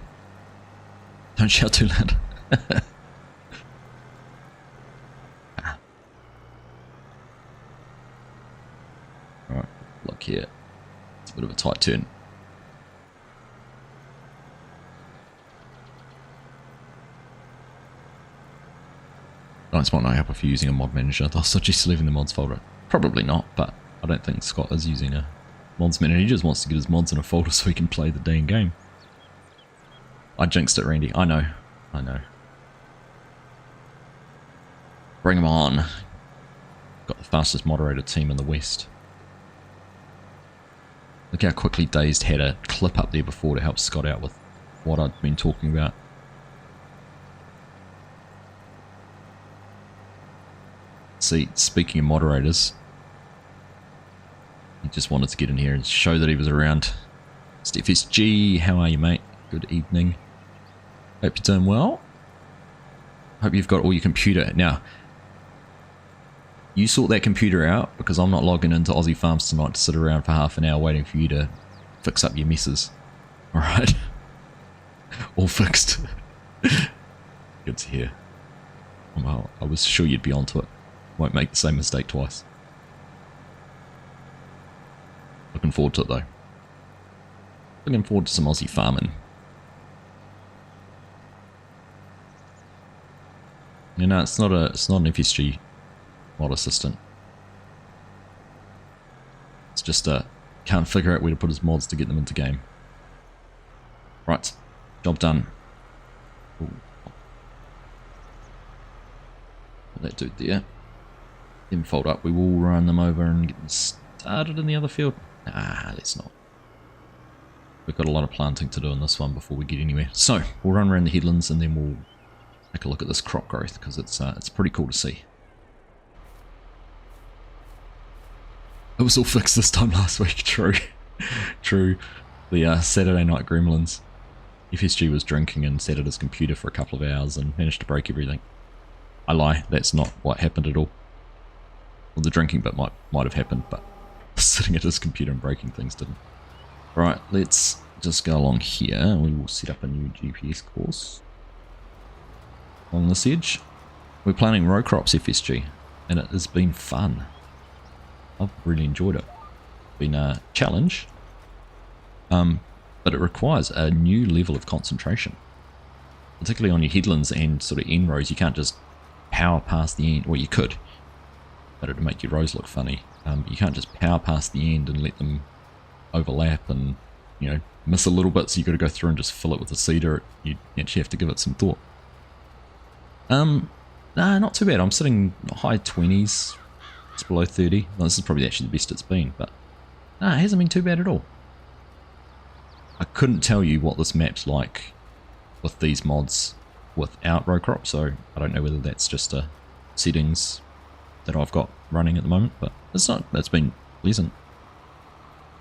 Don't shout too loud. Alright, look here. It's a bit of a tight turn. This might not help if you're using a mod manager. I'll suggest leaving the mods folder. Probably not, but I don't think Scott is using a mods manager. He just wants to get his mods in a folder so he can play the dang game. I jinxed it, Randy. I know. I know. Bring him on. Got the fastest moderator team in the West. Look how quickly Dazed had a clip up there before to help Scott out with what I'd been talking about. See, speaking of moderators, he just wanted to get in here and show that he was around. Steph G, how are you, mate? Good evening. Hope you're doing well. Hope you've got all your computer. Now, you sort that computer out, because I'm not logging into Aussie Farms tonight to sit around for half an hour waiting for you to fix up your messes. Alright? All fixed. Good to hear. Well, I was sure you'd be onto it. Won't make the same mistake twice. Looking forward to it though. Looking forward to some Aussie farming. You know, it's not an FSG mod assistant. It's just can't figure out where to put his mods to get them into game. Right, job done. Ooh. Put that dude there. Then fold up. We will run them over and get them started in the other field. Nah, let's not. We've got a lot of planting to do in this one before we get anywhere. So we'll run around the headlands and then we'll take a look at this crop growth, because it's pretty cool to see. It was all fixed this time last week. True. True. The Saturday night gremlins. FSG was drinking and sat at his computer for a couple of hours and managed to break everything. I lie, that's not what happened at all. Well, the drinking bit might have happened, but sitting at his computer and breaking things didn't. Right, let's just go along here. We will set up a new GPS course along this edge. We're planting row crops FSG, and it has been fun. I've really enjoyed it. Been a challenge, but it requires a new level of concentration, particularly on your headlands and sort of end rows. You can't just power past the end. Well, you could, but it'd make your rows look funny. You can't just power past the end and let them overlap and, you know, miss a little bit, so you've got to go through and just fill it with a seeder. You actually have to give it some thought. Nah, not too bad. I'm sitting high 20s. It's below 30. Well, this is probably actually the best it's been, but nah, it hasn't been too bad at all. I couldn't tell you what this map's like with these mods without row crop, so I don't know whether that's just a settings that I've got running at the moment, but it's been pleasant.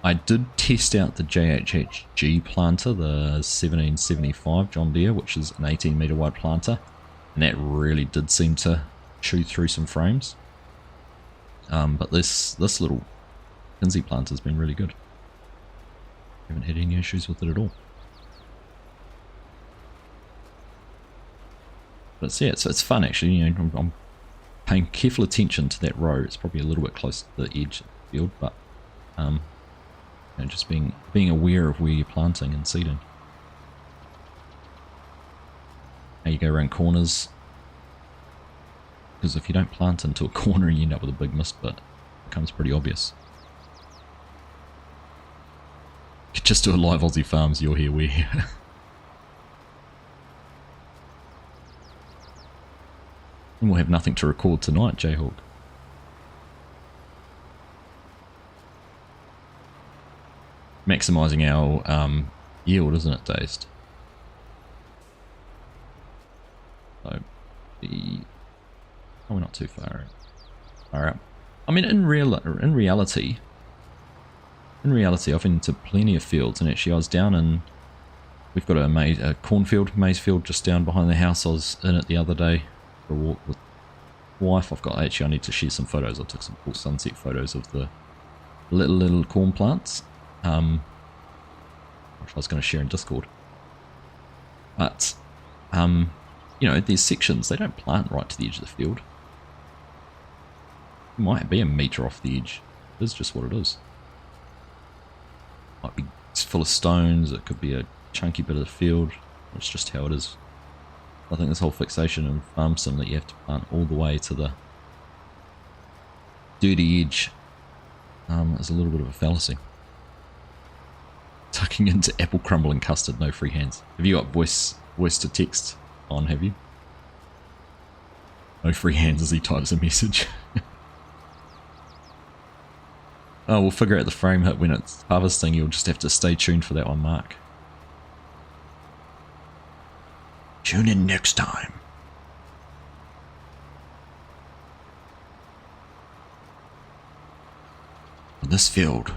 I did test out the JHHG planter, the 1775 John Deere, which is an 18 meter wide planter, and that really did seem to chew through some frames. But this little Kinsey planter has been really good. Haven't had any issues with it at all. But yeah, it's fun actually. You know, I'm paying careful attention to that row. It's probably a little bit close to the edge of the field, but you know, just being aware of where you're planting and seeding. How you go around corners, because if you don't plant into a corner, you end up with a big mist, but it becomes pretty obvious. You just do a live Aussie Farms, you're here, we're here. And we'll have nothing to record tonight, Jayhawk. Maximising our yield, isn't it, Dazed? So, we're not too far out. I mean, in reality, I've been to plenty of fields, and actually I was down in, we've got a cornfield, maize field just down behind the house. I was in it the other day for a walk with wife. I need to share some photos. I took some cool sunset photos of the little corn plants, which I was going to share in Discord. But you know, there's sections, they don't plant right to the edge of the field. It might be a metre off the edge. It is just what it is. Might be full of stones, it could be a chunky bit of the field. It's just how it is. I think this whole fixation of farm sim that you have to plant all the way to the dirty edge is a little bit of a fallacy. Tucking into apple crumble and custard, no free hands. Have you got voice to text on, have you? No free hands as he types a message. Oh, we'll figure out the frame hit when it's harvesting. You'll just have to stay tuned for that one, Mark. Tune in next time. This field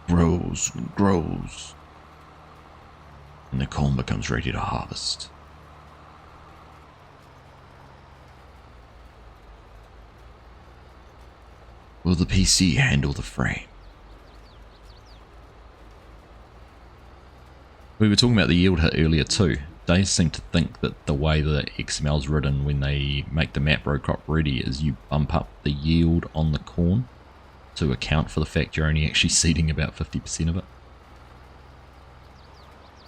grows and grows, and the corn becomes ready to harvest. Will the PC handle the frame? We were talking about the yield hit earlier too. They seem to think that the way that XML is written when they make the map row crop ready is you bump up the yield on the corn to account for the fact you're only actually seeding about 50% of it.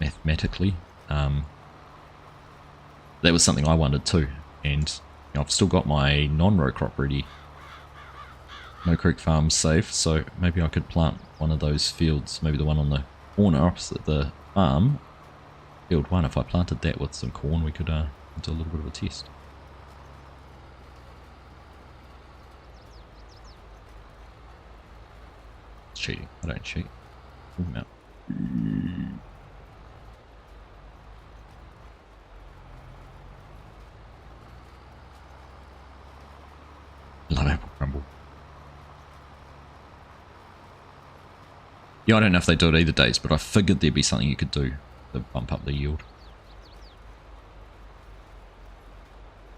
Mathematically. That was something I wondered too, and you know, I've still got my non-row crop ready. No Creek Farm safe, so maybe I could plant one of those fields, maybe the one on the corner opposite the farm. Field 1, if I planted that with some corn, we could do a little bit of a test. It's cheating. I don't cheat. No. Love apple crumble. Yeah, I don't know if they do it either days, but I figured there'd be something you could do to bump up the yield.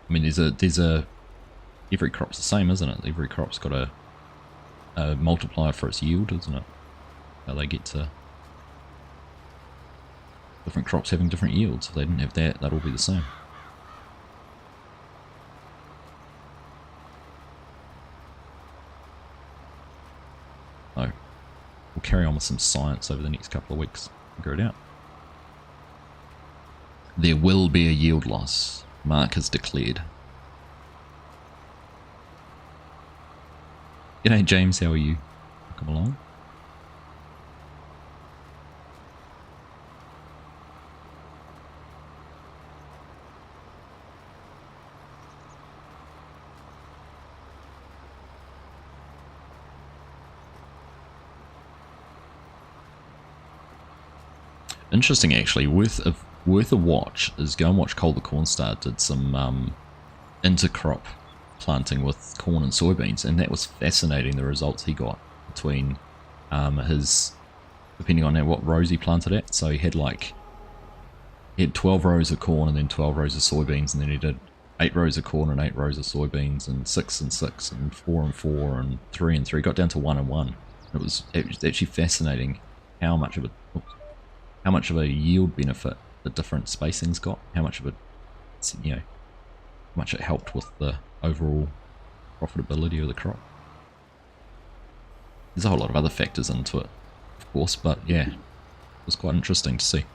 I mean, every crop's the same, isn't it? Every crop's got a multiplier for its yield, isn't it? How they get to different crops having different yields. If they didn't have that, that'd all be the same. So, we'll carry on with some science over the next couple of weeks. Figure it out. There will be a yield loss, Mark has declared. G'day James, how are you? Welcome along. Interesting, actually. Worth a watch is go and watch Cole the Corn Star did some intercrop planting with corn and soybeans, and that was fascinating. The results he got between his, depending on what rows he planted at. So he had 12 rows of corn and then 12 rows of soybeans, and then he did 8 rows of corn and 8 rows of soybeans, and 6 and 6 and 4 and 4 and 3 and 3. Got down to 1 and 1. It was actually fascinating how much of a yield benefit the different spacings got, how much it helped with the overall profitability of the crop. There's a whole lot of other factors into it, of course, but yeah, it was quite interesting to see.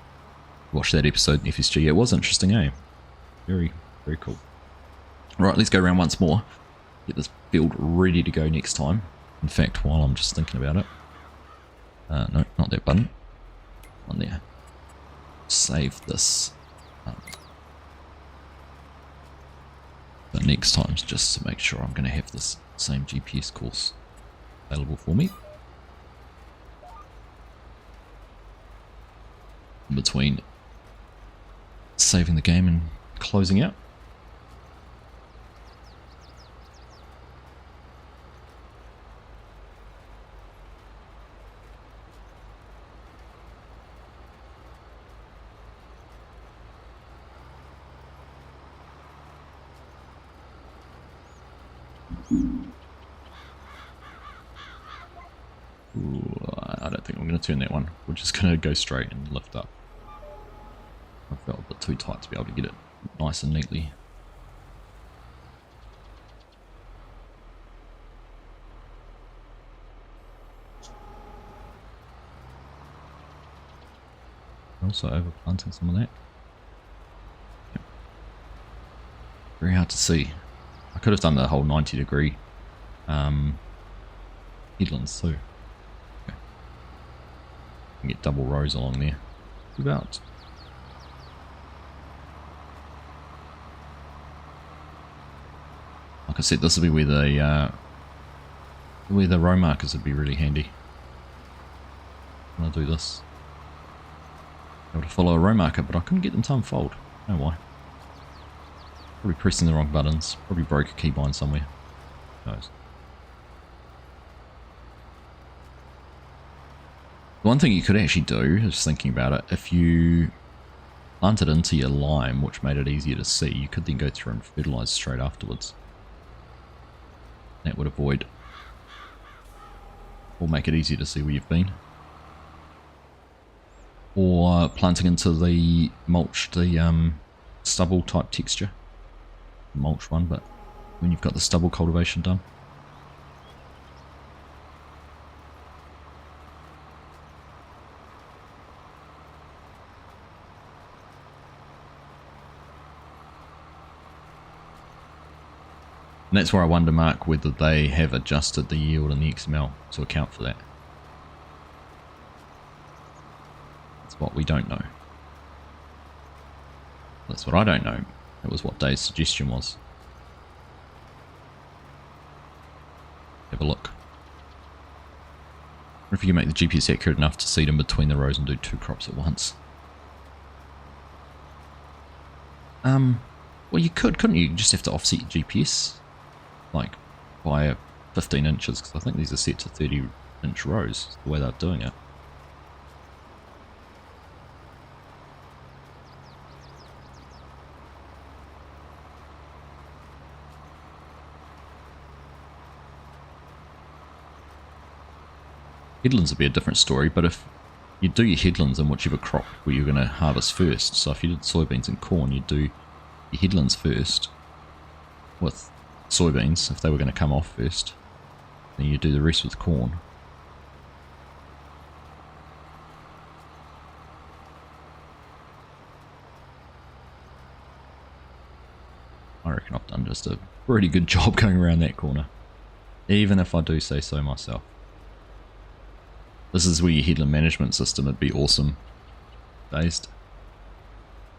Watch that episode in FSG. It was interesting, eh? Very, very cool. Right, let's go around once more. Get this build ready to go next time. In fact, while I'm just thinking about it. No, not that button. On there. Save this. The next time, just to make sure I'm going to have this same GPS course available for me. In between saving the game and closing out. Ooh, I don't think I'm going to turn that one. We're just going to go straight and lift up. I felt a bit too tight to be able to get it nice and neatly. Also overplanting some of that. Yep. Very hard to see. I could have done the whole 90-degree headlands too. Okay. Can get double rows along there. About. Like I said, this will be where the row markers would be really handy. When I do this, able to follow a row marker, but I couldn't get them to unfold. I don't know why. Probably pressing the wrong buttons. Probably broke a keybind somewhere. Who knows? One thing you could actually do, just thinking about it, if you planted into your lime, which made it easier to see, you could then go through and fertilize straight afterwards. That would avoid, or make it easier to see where you've been. Or planting into the mulch, the stubble type texture. Mulch one, but when you've got the stubble cultivation done. And that's where I wonder, Mark, whether they have adjusted the yield and the XML to account for that. That's what we don't know. That's what I don't know. That was what Dave's suggestion was. Have a look. Or if you can make the GPS accurate enough to seed in between the rows and do 2 crops at once. Well, you could, couldn't you? You just have to offset your GPS, like by 15 inches, because I think these are set to 30-inch rows, the way they're doing it. Headlands would be a different story, but if you do your headlands in whichever crop where you're going to harvest first, so if you did soybeans and corn, you'd do your headlands first with soybeans, if they were going to come off first, then you do the rest with corn. I reckon I've done just a pretty good job going around that corner, even if I do say so myself. This is where your headland management system would be awesome. Dazed.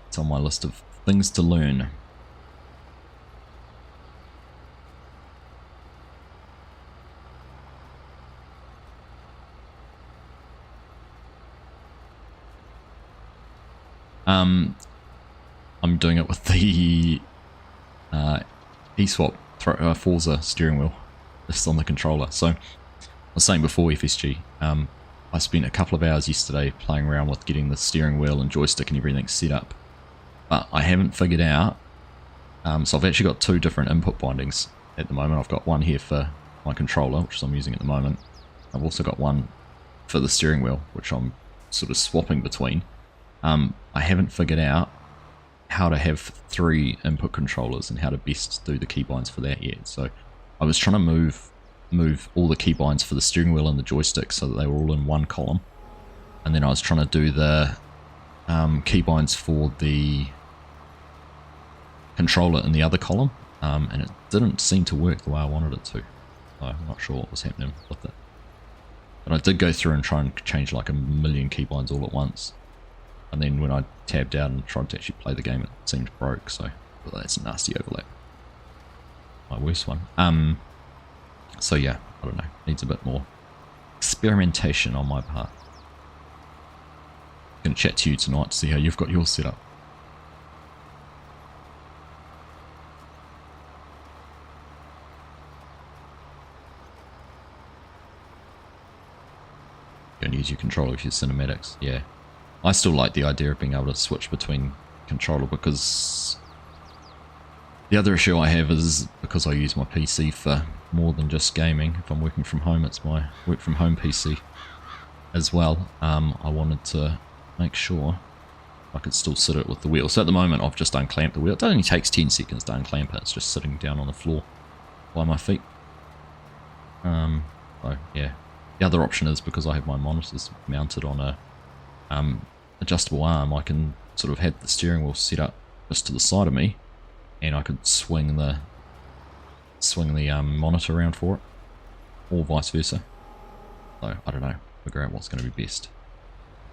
It's on my list of things to learn. I'm doing it with the eSwap Forza steering wheel, just on the controller. So I was saying before FSG, I spent a couple of hours yesterday playing around with getting the steering wheel and joystick and everything set up, but I haven't figured out, so I've actually got two different input bindings at the moment. I've got one here for my controller, which I'm using at the moment. I've also got one for the steering wheel, which I'm sort of swapping between. I haven't figured out how to have 3 input controllers and how to best do the keybinds for that yet. So I was trying to move all the keybinds for the steering wheel and the joystick so that they were all in one column, and then I was trying to do the keybinds for the controller in the other column, and it didn't seem to work the way I wanted it to. So I'm not sure what was happening with it, but I did go through and try and change like 1,000,000 keybinds all at once. And then when I tabbed out and tried to actually play the game, it seemed broke, so well, that's a nasty overlap. My worst one. So yeah, I don't know, needs a bit more experimentation on my part. I'm going to chat to you tonight to see how you've got yours set up. Going to use your controller with your cinematics, yeah. I still like the idea of being able to switch between controller, because the other issue I have is because I use my PC for more than just gaming. If I'm working from home, it's my work from home PC as well. I wanted to make sure I could still sit it with the wheel. So at the moment I've just unclamped the wheel. It only takes 10 seconds to unclamp it. It's just sitting down on the floor by my feet. So yeah, the other option is, because I have my monitors mounted on a adjustable arm, I can sort of have the steering wheel set up just to the side of me, and I could swing the monitor around for it, or vice versa. So I don't know, figure out what's going to be best.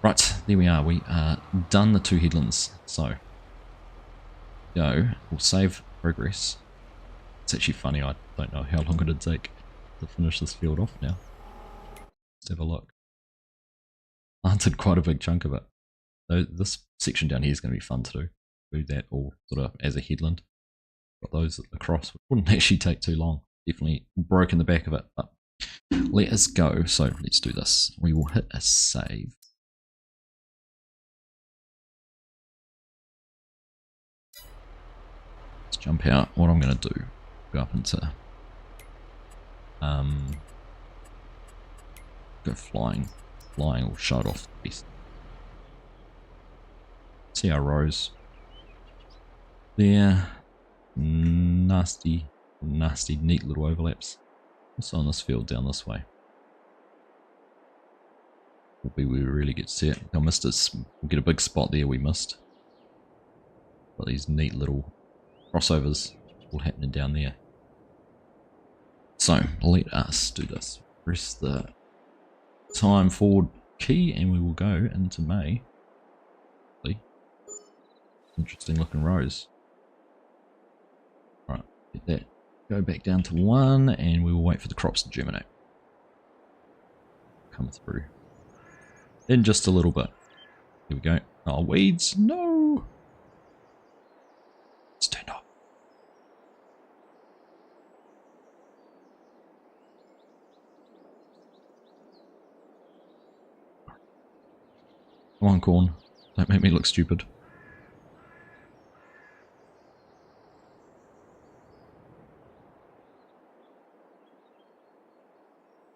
Right, there we are. We are done the 2 headlands. So we'll save progress. It's actually funny, I don't know how long it'd take to finish this field off now. Let's have a look. I did quite a big chunk of it. So this section down here is going to be fun to do. Do that all sort of as a headland. Got those across. It wouldn't actually take too long. Definitely broken the back of it. But let us go. So let's do this. We will hit a save. Let's jump out. What I'm going to do, go up into go flying or shut off the beast. See our rows there. Nasty, neat little overlaps. Also on this field down this way will be where we really get set. I missed this. We'll get a big spot there we missed. Got these neat little crossovers all happening down there. So let us do this. Press the time forward key and we will go into May. Interesting looking rows. Right, get that. Go back down to 1 and we will wait for the crops to germinate. Come through. In just a little bit. Here we go. Oh, weeds. No! It's turned off. Come on, corn. Don't make me look stupid.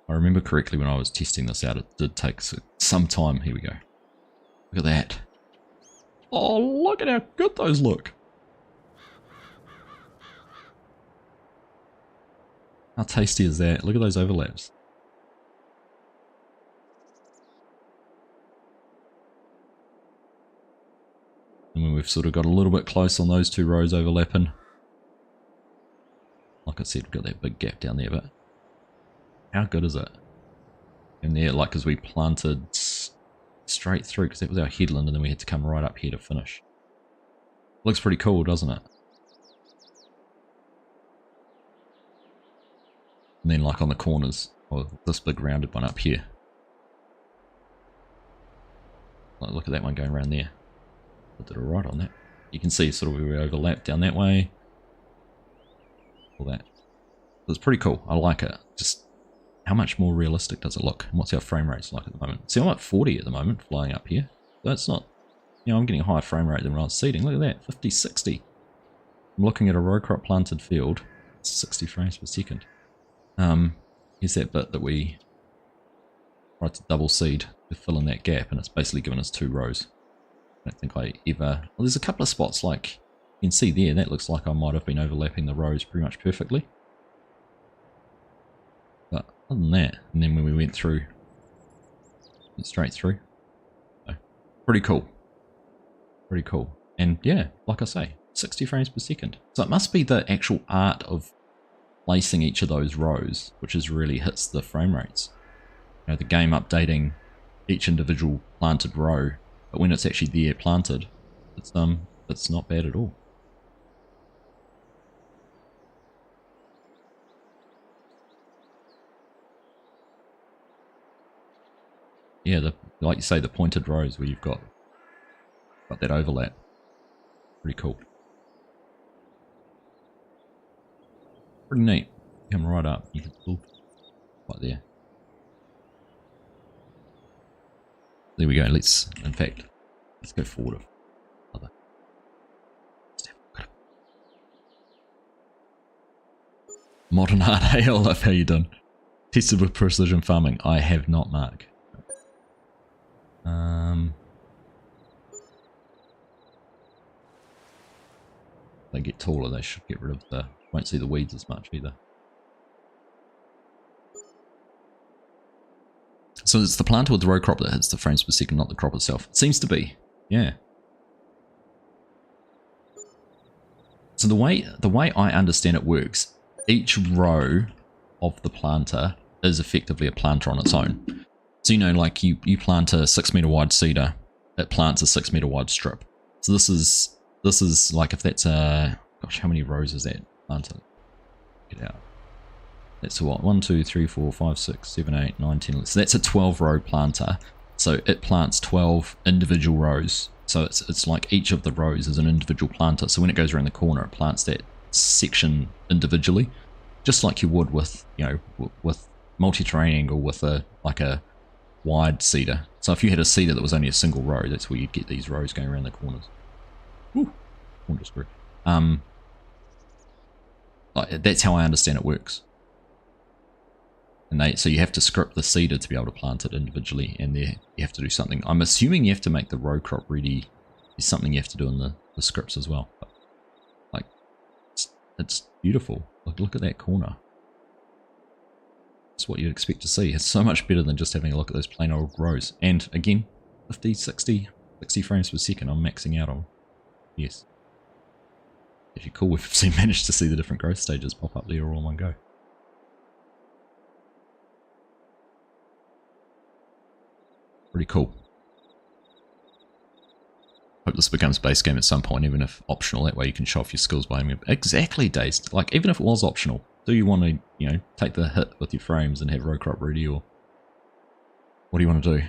I remember correctly when I was testing this out, it did take some time. Here we go. Look at that. Oh, look at how good those look. How tasty is that? Look at those overlaps. And when we've sort of got a little bit close on those 2 rows overlapping. Like I said, we've got that big gap down there, but how good is it? And there, like, as we planted straight through, because that was our headland, and then we had to come right up here to finish. Looks pretty cool, doesn't it? And then, like, on the corners, oh, this big rounded one up here. Like, look at that one going around there. I did alright on that. You can see sort of where we overlap down that way. All that. It's pretty cool. I like it. Just how much more realistic does it look? And what's our frame rates like at the moment? See, I'm at 40 at the moment, flying up here. So it's not, you know, I'm getting a higher frame rate than when I was seeding. Look at that, 50, 60. I'm looking at a row crop planted field. 60 frames per second. Here's that bit that we tried to double seed to fill in that gap, and it's basically given us 2 rows. I don't think I ever... Well, there's a couple of spots like you can see there. That looks like I might have been overlapping the rows pretty much perfectly. But other than that, and then when we went through, went straight through. So, pretty cool. Pretty cool. And yeah, like I say, 60 frames per second. So it must be the actual art of placing each of those rows, which is really hits the frame rates. You know, the game updating each individual planted row, but when it's actually there planted, it's not bad at all. Yeah, like you say, the pointed rows where you've got that overlap. Pretty cool. Pretty neat. Come right up. You can still right there. There we go. In fact, let's go forward. Modern Art Hail, love how you done. Tested with precision farming. I have not, Mark. They get taller, they should get rid of the... Won't see the weeds as much either. So it's the planter with the row crop that hits the frames per second, not the crop itself. It seems to be, yeah. So the way I understand it works, each row of the planter is effectively a planter on its own. So you know, like you plant a 6 meter wide cedar, it plants a 6 meter wide strip. So this is like if that's a, gosh, how many rows is that planter? Get out. That's what, 1, 2, 3, 4, 5, 6, 7, 8, 9, 10. So that's a 12 row planter. So it plants 12 individual rows. So it's like each of the rows is an individual planter. So when it goes around the corner, it plants that section individually, just like you would with, you know, with multi-terraining or with a wide cedar. So if you had a cedar that was only a single row, that's where you'd get these rows going around the corners. Ooh, corner screw. That's how I understand it works. And so you have to script the cedar to be able to plant it individually, and there you have to do something. I'm assuming you have to make the row crop ready. There's something you have to do in the scripts as well. But, like, it's beautiful. Look at that corner. It's what you'd expect to see. It's so much better than just having a look at those plain old rows. And again, 50, 60 frames per second. I'm maxing out on. Yes. Actually cool. We've managed to see the different growth stages pop up there all in one go. Pretty cool. Hope this becomes base game at some point, even if optional. That way you can show off your skills by having exactly days. Like even if it was optional, do you want to, you know, take the hit with your frames and have row crop ready, or what do you want to do?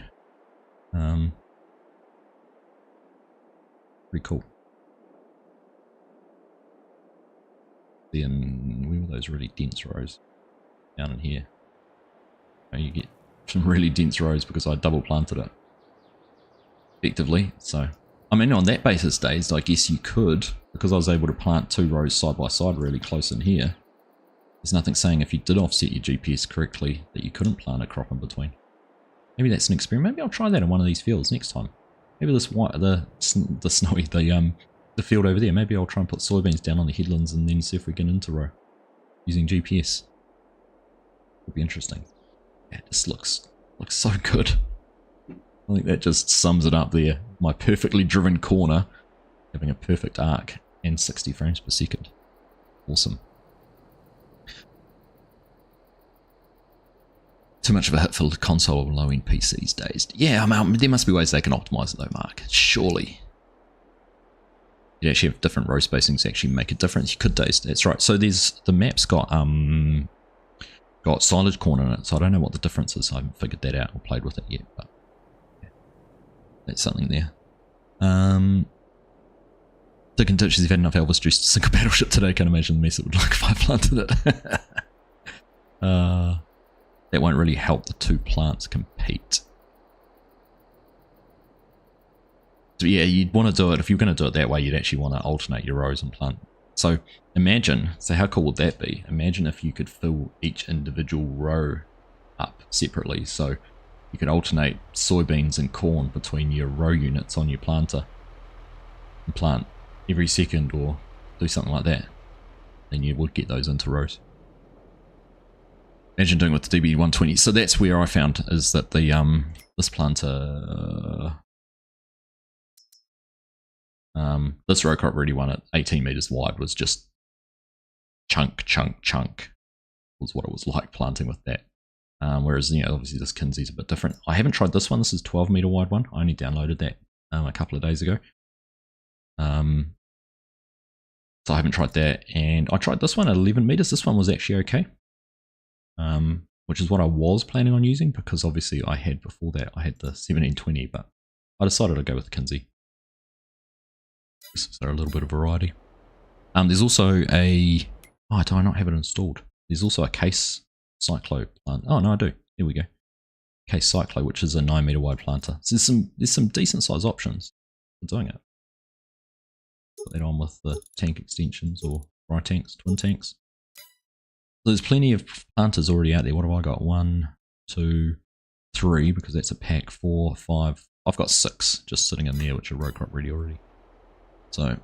Pretty cool. Then where were those really dense rows? Down in here. Oh, you get some really dense rows because I double planted it effectively. So I mean, on that basis days, I guess you could, because I was able to plant 2 rows side by side really close in here. There's nothing saying if you did offset your GPS correctly that you couldn't plant a crop in between. Maybe that's an experiment. Maybe I'll try that in one of these fields next time. Maybe this white, the snowy, the field over there. Maybe I'll try and put soybeans down on the headlands and then see if we can interrow using GPS. Would be interesting. Yeah, it just looks so good. I think that just sums it up there. My perfectly driven corner, having a perfect arc and 60 frames per second. Awesome. Too much of a hit for the console or low-end PCs days. Yeah, I mean, there must be ways they can optimize it though, Mark. Surely. You actually have different row spacings to actually make a difference. You could daze. That's right. So there's the map's got silage corn in it, so I don't know what the difference is. I haven't figured that out or played with it yet, but yeah, that's something there. Digging ditches, you've had enough Elvis juice to sink a battleship today. Can't imagine the mess it would look if I planted it. That won't really help the two plants compete. So yeah, you'd want to do it, if you're going to do it that way, you'd actually want to alternate your rows and plant. So imagine, so how cool would that be? Imagine if you could fill each individual row up separately. So you could alternate soybeans and corn between your row units on your planter and plant every second, or do something like that. Then you would get those into rows. Imagine doing it with the DB120. So that's where I found is that the this planter, this row crop really one at 18 meters wide was just chunk was what it was like planting with that. Whereas, you know, obviously this Kinsey's a bit different. I haven't tried this one. This is 12 meter wide one. I only downloaded that a couple of days ago. So I haven't tried that, and I tried this one at 11 meters. This one was actually okay, which is what I was planning on using, because obviously I had before that I had the 1720, but I decided to go with the Kinsey. So a little bit of variety. There's also a, oh, do I not have it installed? There's also a case cyclo plant. Oh no, I do. Here we go. Case cyclo, which is a 9 meter wide planter. So there's some decent size options for doing it. Put that on with the tank extensions or dry tanks, twin tanks. So there's plenty of planters already out there. What have I got? 1, 2, 3, because that's a pack. 4, 5. I've got 6 just sitting in there, which are row crop ready already. So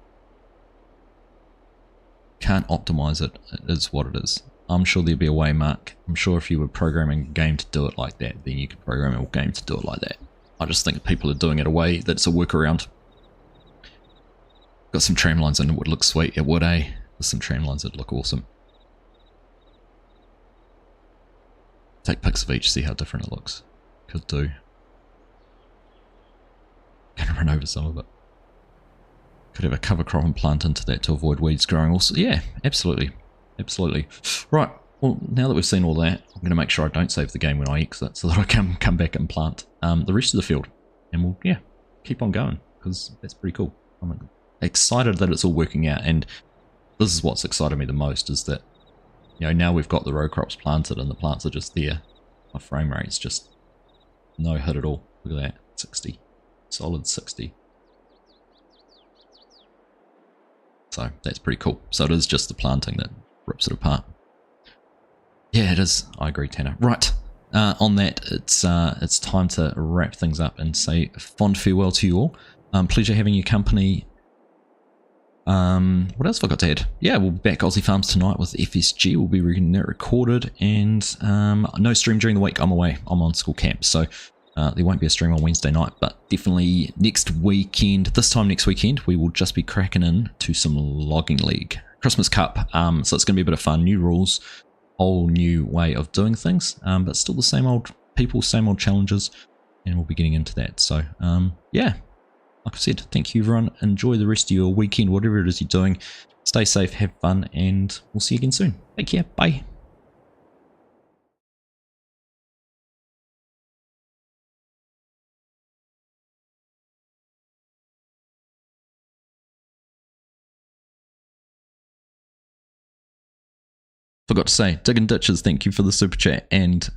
can't optimize it. It is what it is. I'm sure there'd be a way, Mark. I'm sure if you were programming a game to do it like that, then you could program a game to do it like that. I just think people are doing it a way that's a workaround. Got some tramlines in it would look sweet. It would, eh? There's some tramlines that look awesome. Take pics of each, see how different it looks. Could do. Gonna run over some of it. Could have a cover crop and plant into that to avoid weeds growing also. Yeah, absolutely. Absolutely. Right, well, now that we've seen all that, I'm going to make sure I don't save the game when I exit so that I can come back and plant the rest of the field. And we'll, yeah, keep on going, because that's pretty cool. I'm excited that it's all working out, and this is what's excited me the most, is that, you know, now we've got the row crops planted and the plants are just there. My frame rate's just no hit at all. Look at that, 60. Solid 60. So that's pretty cool. So it is just the planting that rips it apart. Yeah, it is. I agree, Tanner. Right. On that, it's time to wrap things up and say fond farewell to you all. Pleasure having your company. What else have I got to add? Yeah, we'll be back Aussie Farms tonight with FSG. We'll be getting that recorded, and no stream during the week. I'm away. I'm on school camp, so there won't be a stream on Wednesday night, but definitely next weekend, this time next weekend, we will just be cracking in to some logging league. Christmas Cup, so it's going to be a bit of fun. New rules, whole new way of doing things, but still the same old people, same old challenges, and we'll be getting into that. So, yeah, like I said, thank you everyone. Enjoy the rest of your weekend, whatever it is you're doing. Stay safe, have fun, and we'll see you again soon. Take care, bye. Forgot to say, Digging Ditches, thank you for the super chat, and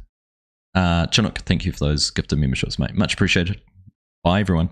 Chinook, thank you for those gifted memberships, mate. Much appreciated. Bye, everyone.